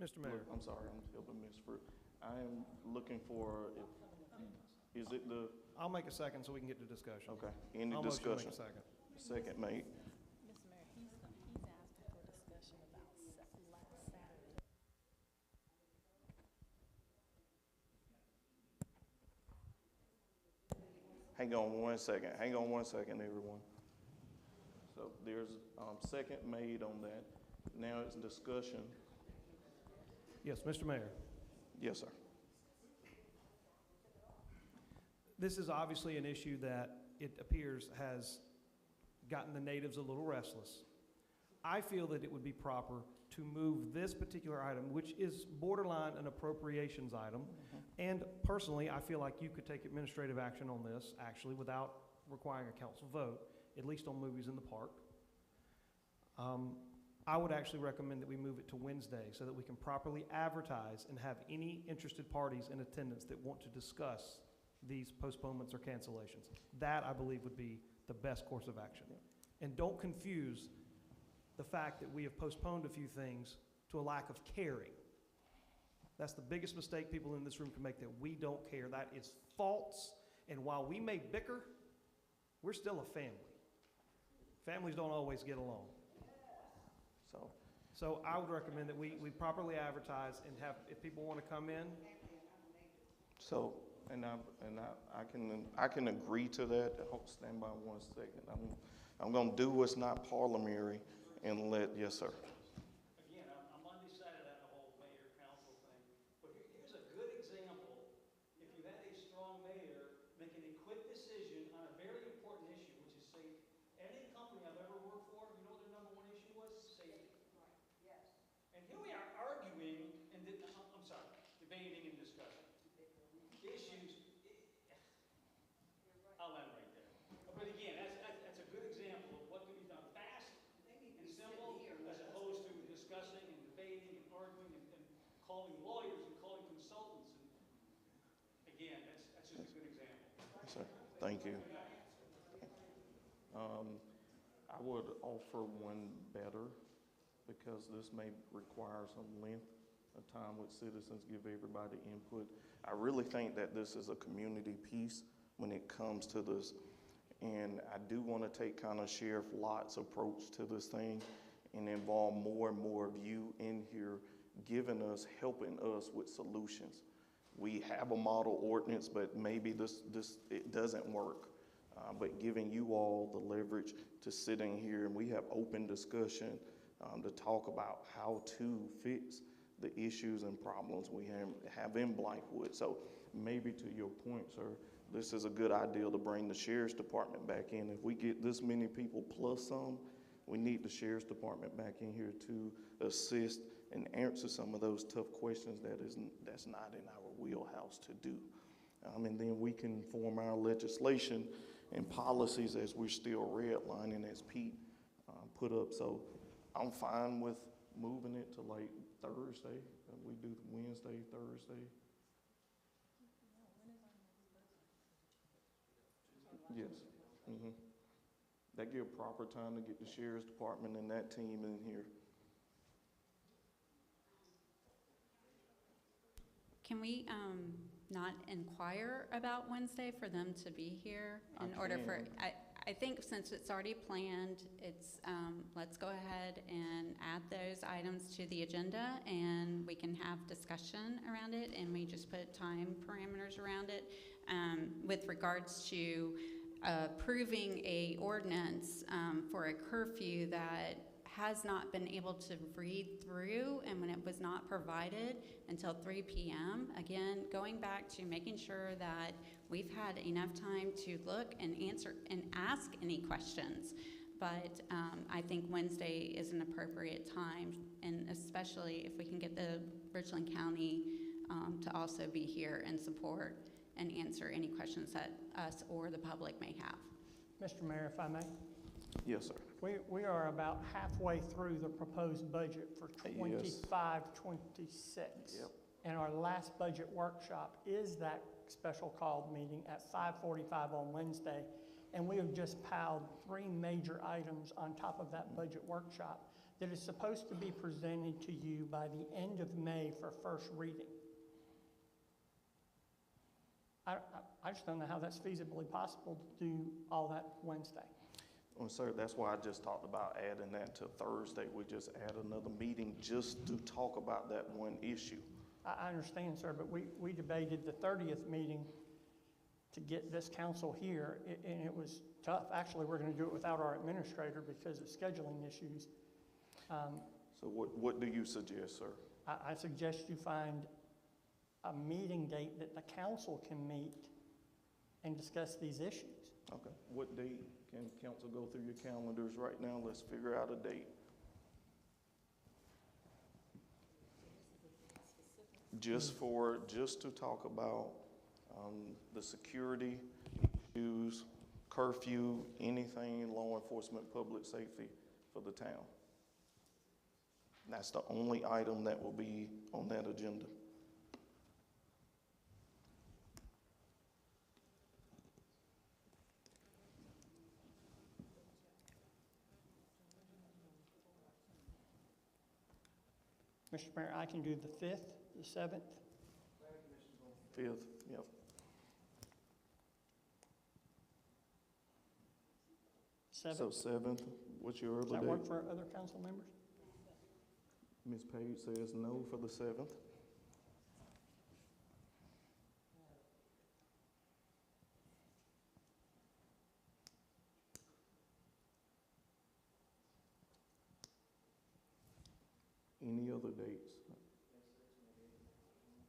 Mr. Mayor. I'm sorry, I'm helping Ms. Fruit. I am looking for, is it the, I'll make a second so we can get to discussion. okay, any I'll motion to make discussion? a second. Second made. Mr. Mayor, he's asking for discussion about last Saturday. Hang on one second, everyone. So there's second made on that. Now it's discussion. Yes, Mr. Mayor. Yes, sir. This is obviously an issue that it appears has gotten the natives a little restless. I feel that it would be proper to move this particular item, which is borderline an appropriations item. And personally, I feel like you could take administrative action on this, actually, without requiring a council vote, at least on movies in the park. I would actually recommend that we move it to Wednesday so that we can properly advertise and have any interested parties in attendance that want to discuss these postponements or cancellations. That, I believe, would be the best course of action. And don't confuse the fact that we have postponed a few things to a lack of caring. That's the biggest mistake people in this room can make, that we don't care. That is false. And while we may bicker, we're still a family. Families don't always get along. So I would recommend that we properly advertise and have, if people want to come in. So, I can agree to that. Stand by one second. I'm going to do what's not parliamentary and let, yes, sir. Again, I'm undecided on the whole mayor-council thing, but here's a good example. If you had a strong mayor making a quick decision on a very important issue, which is safety. Any company I've ever worked for, you know what their number one issue was? Safety. Yes. And here we are arguing, and I'm sorry, debating and discussing. Issues, I'll end right there. But again, that's a good example of what can be done fast and simple as opposed Thank you. I would offer one better, because this may require some length of time with citizens, give everybody input. I really think that this is a community piece when it comes to this. And I do want to take kind of Sheriff Lott's approach to this thing and involve more and more of you in here, giving us, helping us with solutions. We have a model ordinance, but maybe it doesn't work. But giving you all the leverage to sit in here, and we have open discussion to talk about how to fix the issues and problems we have in Blythewood. So maybe to your point, sir, this is a good idea to bring the Sheriff's Department back in. If we get this many people plus some, we need the Sheriff's Department back in here to assist and answer some of those tough questions that's not in our wheelhouse to do. And then we can form our legislation and policies as we're still redlining, as Pete put up. So I'm fine with moving it to like Thursday. We do Wednesday, Thursday. Yes. Mm-hmm. That give proper time to get the Sheriff's Department and that team in here. Can we not inquire about Wednesday for them to be here in order for, I think since it's already planned, it's, let's go ahead and add those items to the agenda, and we can have discussion around it, and we just put time parameters around it. With regards to approving a ordinance for a curfew that has not been able to read through, and when it was not provided until 3 p.m. Again, going back to making sure that we've had enough time to look and answer and ask any questions. But I think Wednesday is an appropriate time, and especially if we can get the Richland County to also be here and support and answer any questions that us or the public may have. Mr. Mayor, if I may? Yes, sir. We are about halfway through the proposed budget for 25, 26. Yep. And our last budget workshop is that special called meeting at 5:45 on Wednesday. And we have just piled 3 major items on top of that budget workshop that is supposed to be presented to you by the end of May for first reading. I just don't know how that's feasibly possible to do all that Wednesday. Well, sir, that's why I just talked about adding that to Thursday. We just add another meeting just to talk about that one issue. I understand, sir, but we debated the 30th meeting to get this council here, and it was tough. Actually, we're going to do it without our administrator because of scheduling issues. So what do you suggest, sir? I suggest you find a meeting date that the council can meet and discuss these issues. Okay. What date can council go through your calendars right now? Let's figure out a date. Just to talk about the security issues, curfew, anything law enforcement, public safety for the town. That's the only item that will be on that agenda. Mr. Mayor, I can do the 5th, the 7th. 5th, yep. So 7th, what's your Does other that date? work for other council members? Ms. Page says no for the 7th. Any other dates?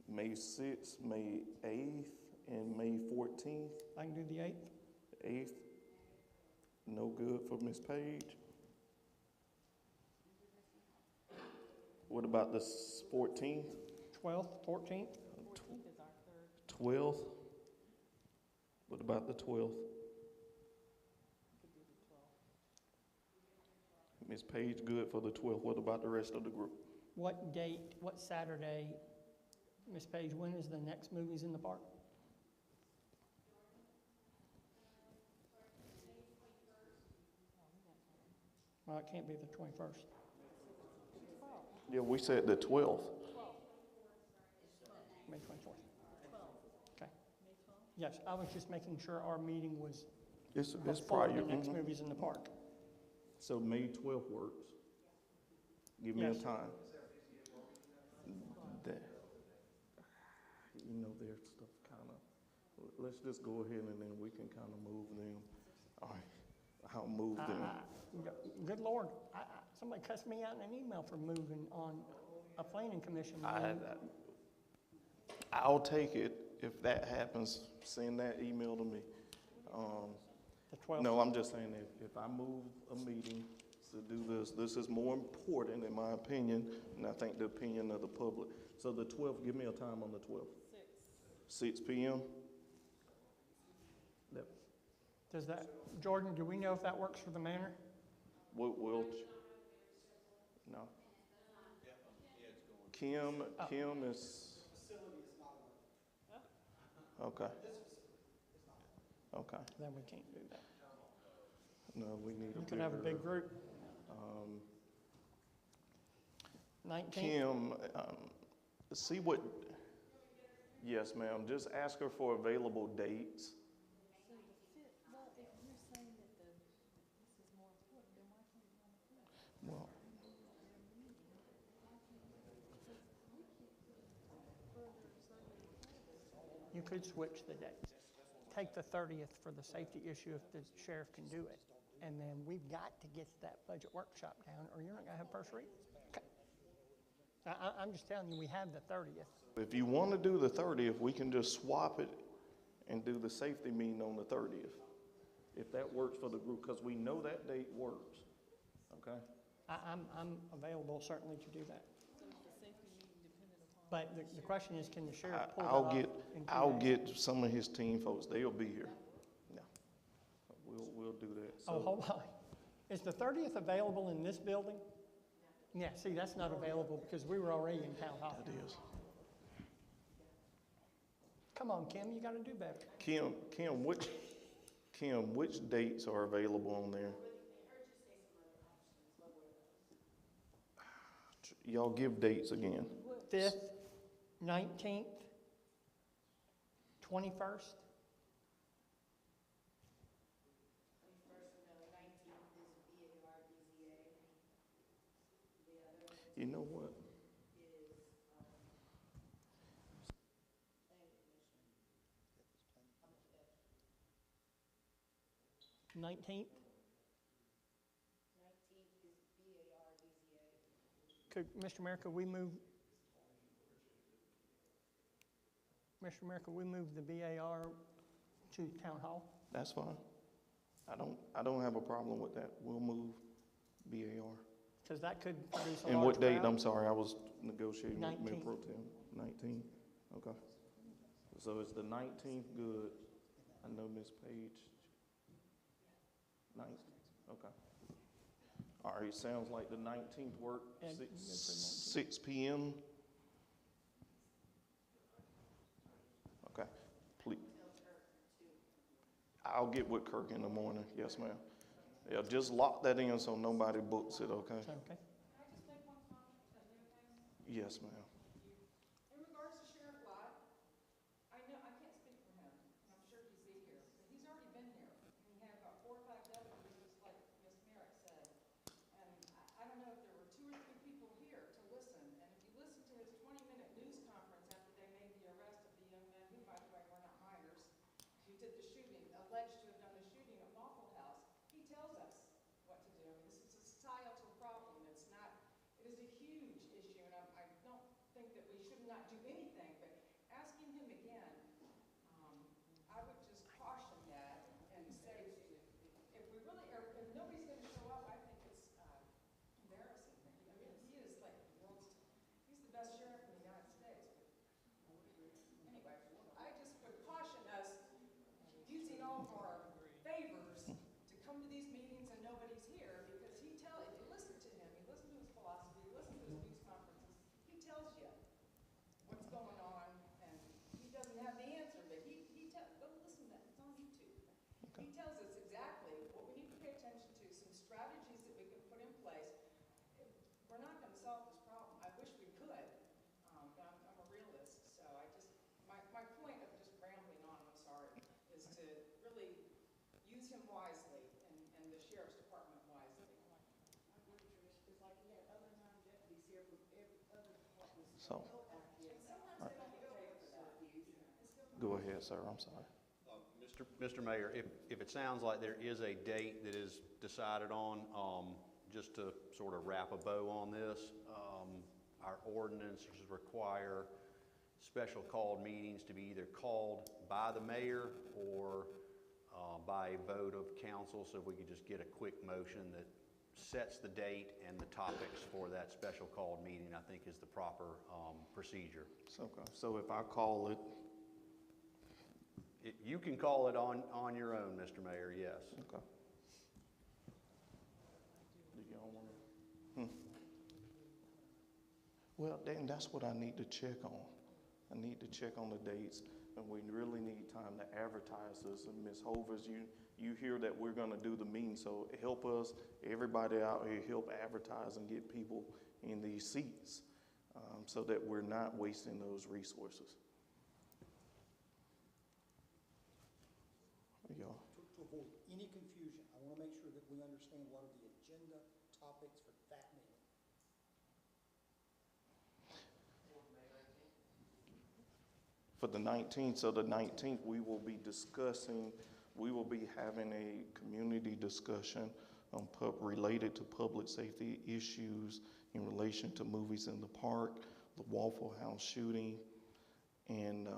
May 6th, May 8th, and May 14th. I can do the 8th. 8th, no good for Ms. Page. What about the 14th? 12th, 14th. 12th? What about the 12th? Ms. Page, good for the 12th. What about the rest of the group? What date, what Saturday, Ms. Page, when is the next Movies in the Park? Well, it can't be the 21st. Yeah, we said the 12th. May 24th. Okay. Yes, I was just making sure our meeting was It's before prior. the next mhm. Movies in the Park. So May 12th works. Give me a Yes. time. That, their stuff kind of, let's just go ahead and then we can kind of move them. All right, I'll move them. Good Lord, somebody cussed me out in an email for moving on a planning commission. I'll take it if that happens. Send that email to me. The 12th. No, I'm just saying if I move a meeting to do this is more important in my opinion, and I think the opinion of the public. So the 12th, give me a time on the 12th. 6 p.m. Does that, Jordan, do we know if that works for the manor? We'll no. Kim is. Okay. Okay. Then we can't do that. No, we need a You can have a big group. 19th? Kim, see what, yes, ma'am, just ask her for available dates. Well, You could switch the dates. Take the 30th for the safety issue if the sheriff can do it. And then we've got to get that budget workshop down or you're not gonna have first reading. Okay. I'm just telling you, we have the 30th. if you want to do the 30th, we can just swap it and do the safety meeting on the 30th. If that works for the group, because we know that date works, okay? I'm available certainly to do that. But the question is, can the sheriff pull that off in 2 I'll days? get some of his team folks, they'll be here. Yeah, we'll do that. Oh, So- hold on. Is the 30th available in this building? Yeah, see, that's not available because we were already in town hall. It is. Come on, Kim, you gotta do better. Kim, which dates are available on there? Y'all give dates again. 5th, 19th, 21st? You know what? 19th? Mr. Mayor, could we move? Mr. Mayor, could we move the BAR to Town Hall? That's fine. I don't have a problem with that. We'll move BAR. Because that could produce a And large what date? crowd. I'm sorry, I was negotiating with Mayor 19th. Pro Tem. 19, okay. So is the 19th good? I know Ms. Page. 9th, okay. All right, sounds like the 19th work, And good for 19th. 6 p.m. Okay, please. I'll get with Kirk in the morning, yes, ma'am. Yeah, just lock that in so nobody books it, okay? Okay. Yes, ma'am. In regards to Sheriff Lott, I know, I can't speak for him, and I'm sure he's here, but he's already been here. And he had about 4 or 5 deputies, just like Ms. Merrick said. And I don't know if there were 2 or 3 people here to listen. And if you listen to his 20-minute news conference after they made the arrest of the young men, who, by the way, were not minors, who did the shooting, alleged to have done the shooting at Waffle House, he tells us what to do. I mean, this is a societal problem. It's not, it is a huge issue, and I don't think that we should not do anything, but asking him again, I would just caution that and say, if we really are, if nobody's gonna show up, I think it's embarrassing. I mean, he is like the world's, he's the best sheriff in the United States. Anyway, I just would caution us using all of our So, all right. Go ahead, sir, I'm sorry. Mr. Mayor, if it sounds like there is a date that is decided on, just to sort of wrap a bow on this, our ordinances require special called meetings to be either called by the mayor or by a vote of council. So if we could just get a quick motion that sets the date and the topics for that special called meeting, I think is the proper procedure. So if I call it, You can call it on your own, Mr. Mayor, yes. okay. Do y'all want to? Well, then that's what I need to check on. I need to check on the dates, and we really need time to advertise this. And Ms. Hovers, you hear that we're going to do the meeting, so help us, everybody out here, help advertise and get people in these seats so that we're not wasting those resources. Y'all. To avoid any confusion, I want to make sure that we understand what are the agenda topics for that meeting. For the 19th, so the 19th, we will be having a community discussion related to public safety issues in relation to movies in the park, the Waffle House shooting, and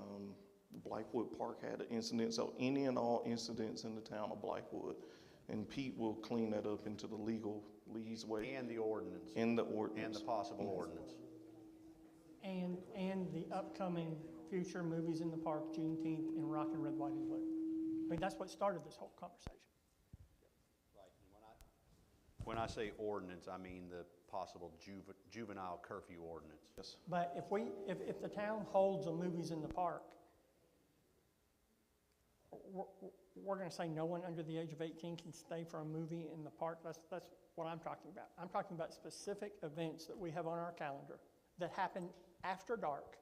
Blythewood Park had an incident, so any and all incidents in the town of Blythewood. And Pete will clean that up into the legalese way. And the ordinance. In the ordinance. And the possible ordinance. And the upcoming future movies in the park, Juneteenth, and Rockin' Red, White, and Blue. I mean, that's what started this whole conversation. Right. And when I say ordinance, I mean the possible juvenile curfew ordinance. Yes. But if the town holds the movies in the park, we're going to say no one under the age of 18 can stay for a movie in the park. That's what I'm talking about. I'm talking about specific events that we have on our calendar that happen after dark.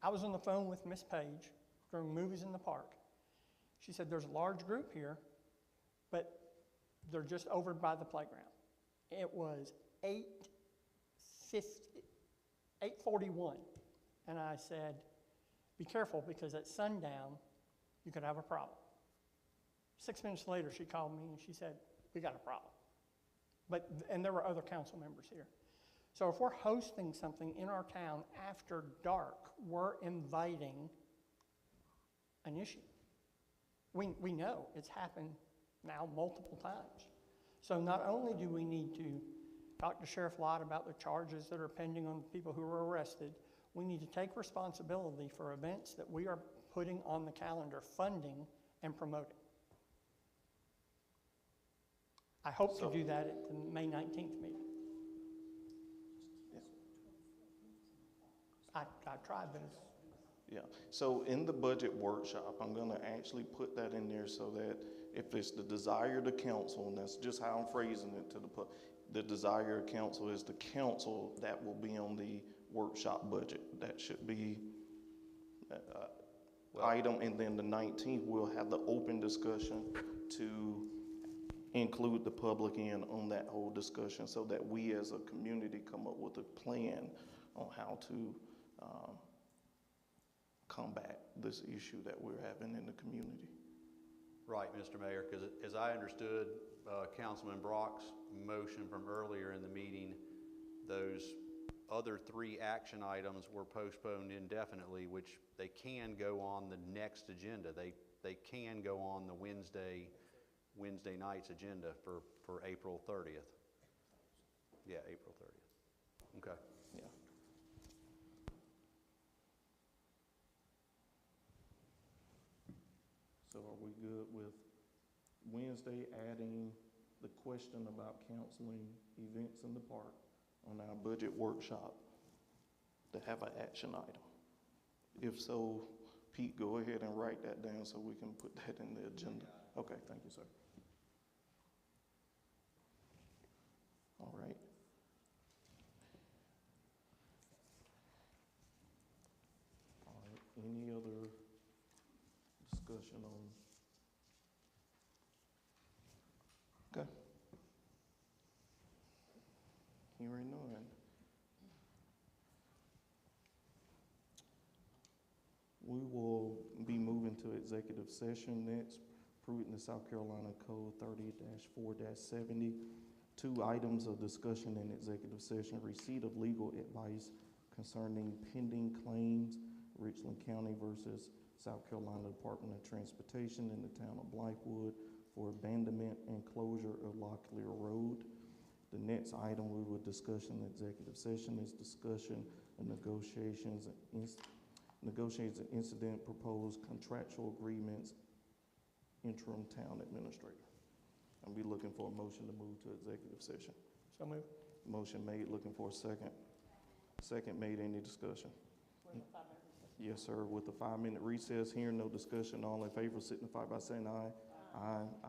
I was on the phone with Miss Page during movies in the park. She said there's a large group here, but they're just over by the playground. It was 8:41, and I said, be careful because at sundown, you could have a problem. 6 minutes later, she called me and she said, we got a problem. And there were other council members here. So if we're hosting something in our town after dark, we're inviting an issue. We know it's happened now multiple times. So not only do we need to talk to Sheriff Lott about the charges that are pending on the people who were arrested, we need to take responsibility for events that we are putting on the calendar, funding and promoting. I hope to do that at the May 19th meeting. I tried, but it's... Yeah, so in the budget workshop, I'm gonna actually put that in there so that if it's the desire of the council, and that's just how I'm phrasing it to the desire of council is the council that will be on the workshop budget. That should be item, and then the 19th, we'll have the open discussion to include the public in on that whole discussion so that we as a community come up with a plan on how to combat this issue that we're having in the community. Right, Mr. Mayor, because as I understood Councilman Brock's motion from earlier in the meeting, those other 3 action items were postponed indefinitely, which they can go on the next agenda. They can go on the Wednesday night's agenda for April 30th. Yeah, April 30th. Okay. Yeah. So are we good with Wednesday adding the question about counseling events in the park on our budget workshop to have an action item? If so, Pete, go ahead and write that down so we can put that in the agenda. Okay, thank you, sir. All right. All right, any other discussion on? Okay. Hearing none. We will be moving to executive session next, pursuant to South Carolina Code 30-4-70. 2 items of discussion in executive session: receipt of legal advice concerning pending claims, Richland County versus South Carolina Department of Transportation in the town of Blythewood for abandonment and closure of Locklear Road. The next item we will discuss in the executive session is discussion of negotiations and incident proposed contractual agreements, interim town administrator. I'll be looking for a motion to move to executive session. So moved. Motion made, looking for a second. Second made, any discussion? Yes, sir, with the 5-minute recess, hearing no discussion, all in favor signify by saying aye. Aye. Aye.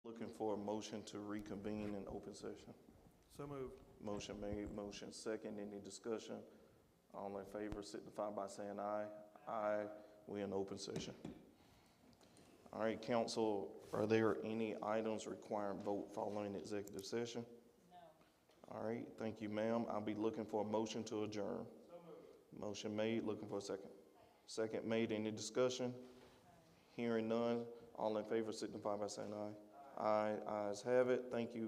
Looking for a motion to reconvene in open session. So moved. Motion made, motion second. Any discussion? All in favor signify by saying aye. Aye. We in open session. All right, council, are there any items requiring vote following executive session? No. All right, thank you, ma'am. I'll be looking for a motion to adjourn. So moved. Motion made, looking for a second. Second made, any discussion? Hearing none, all in favor signify by saying aye. Aye, ayes have it. Thank you.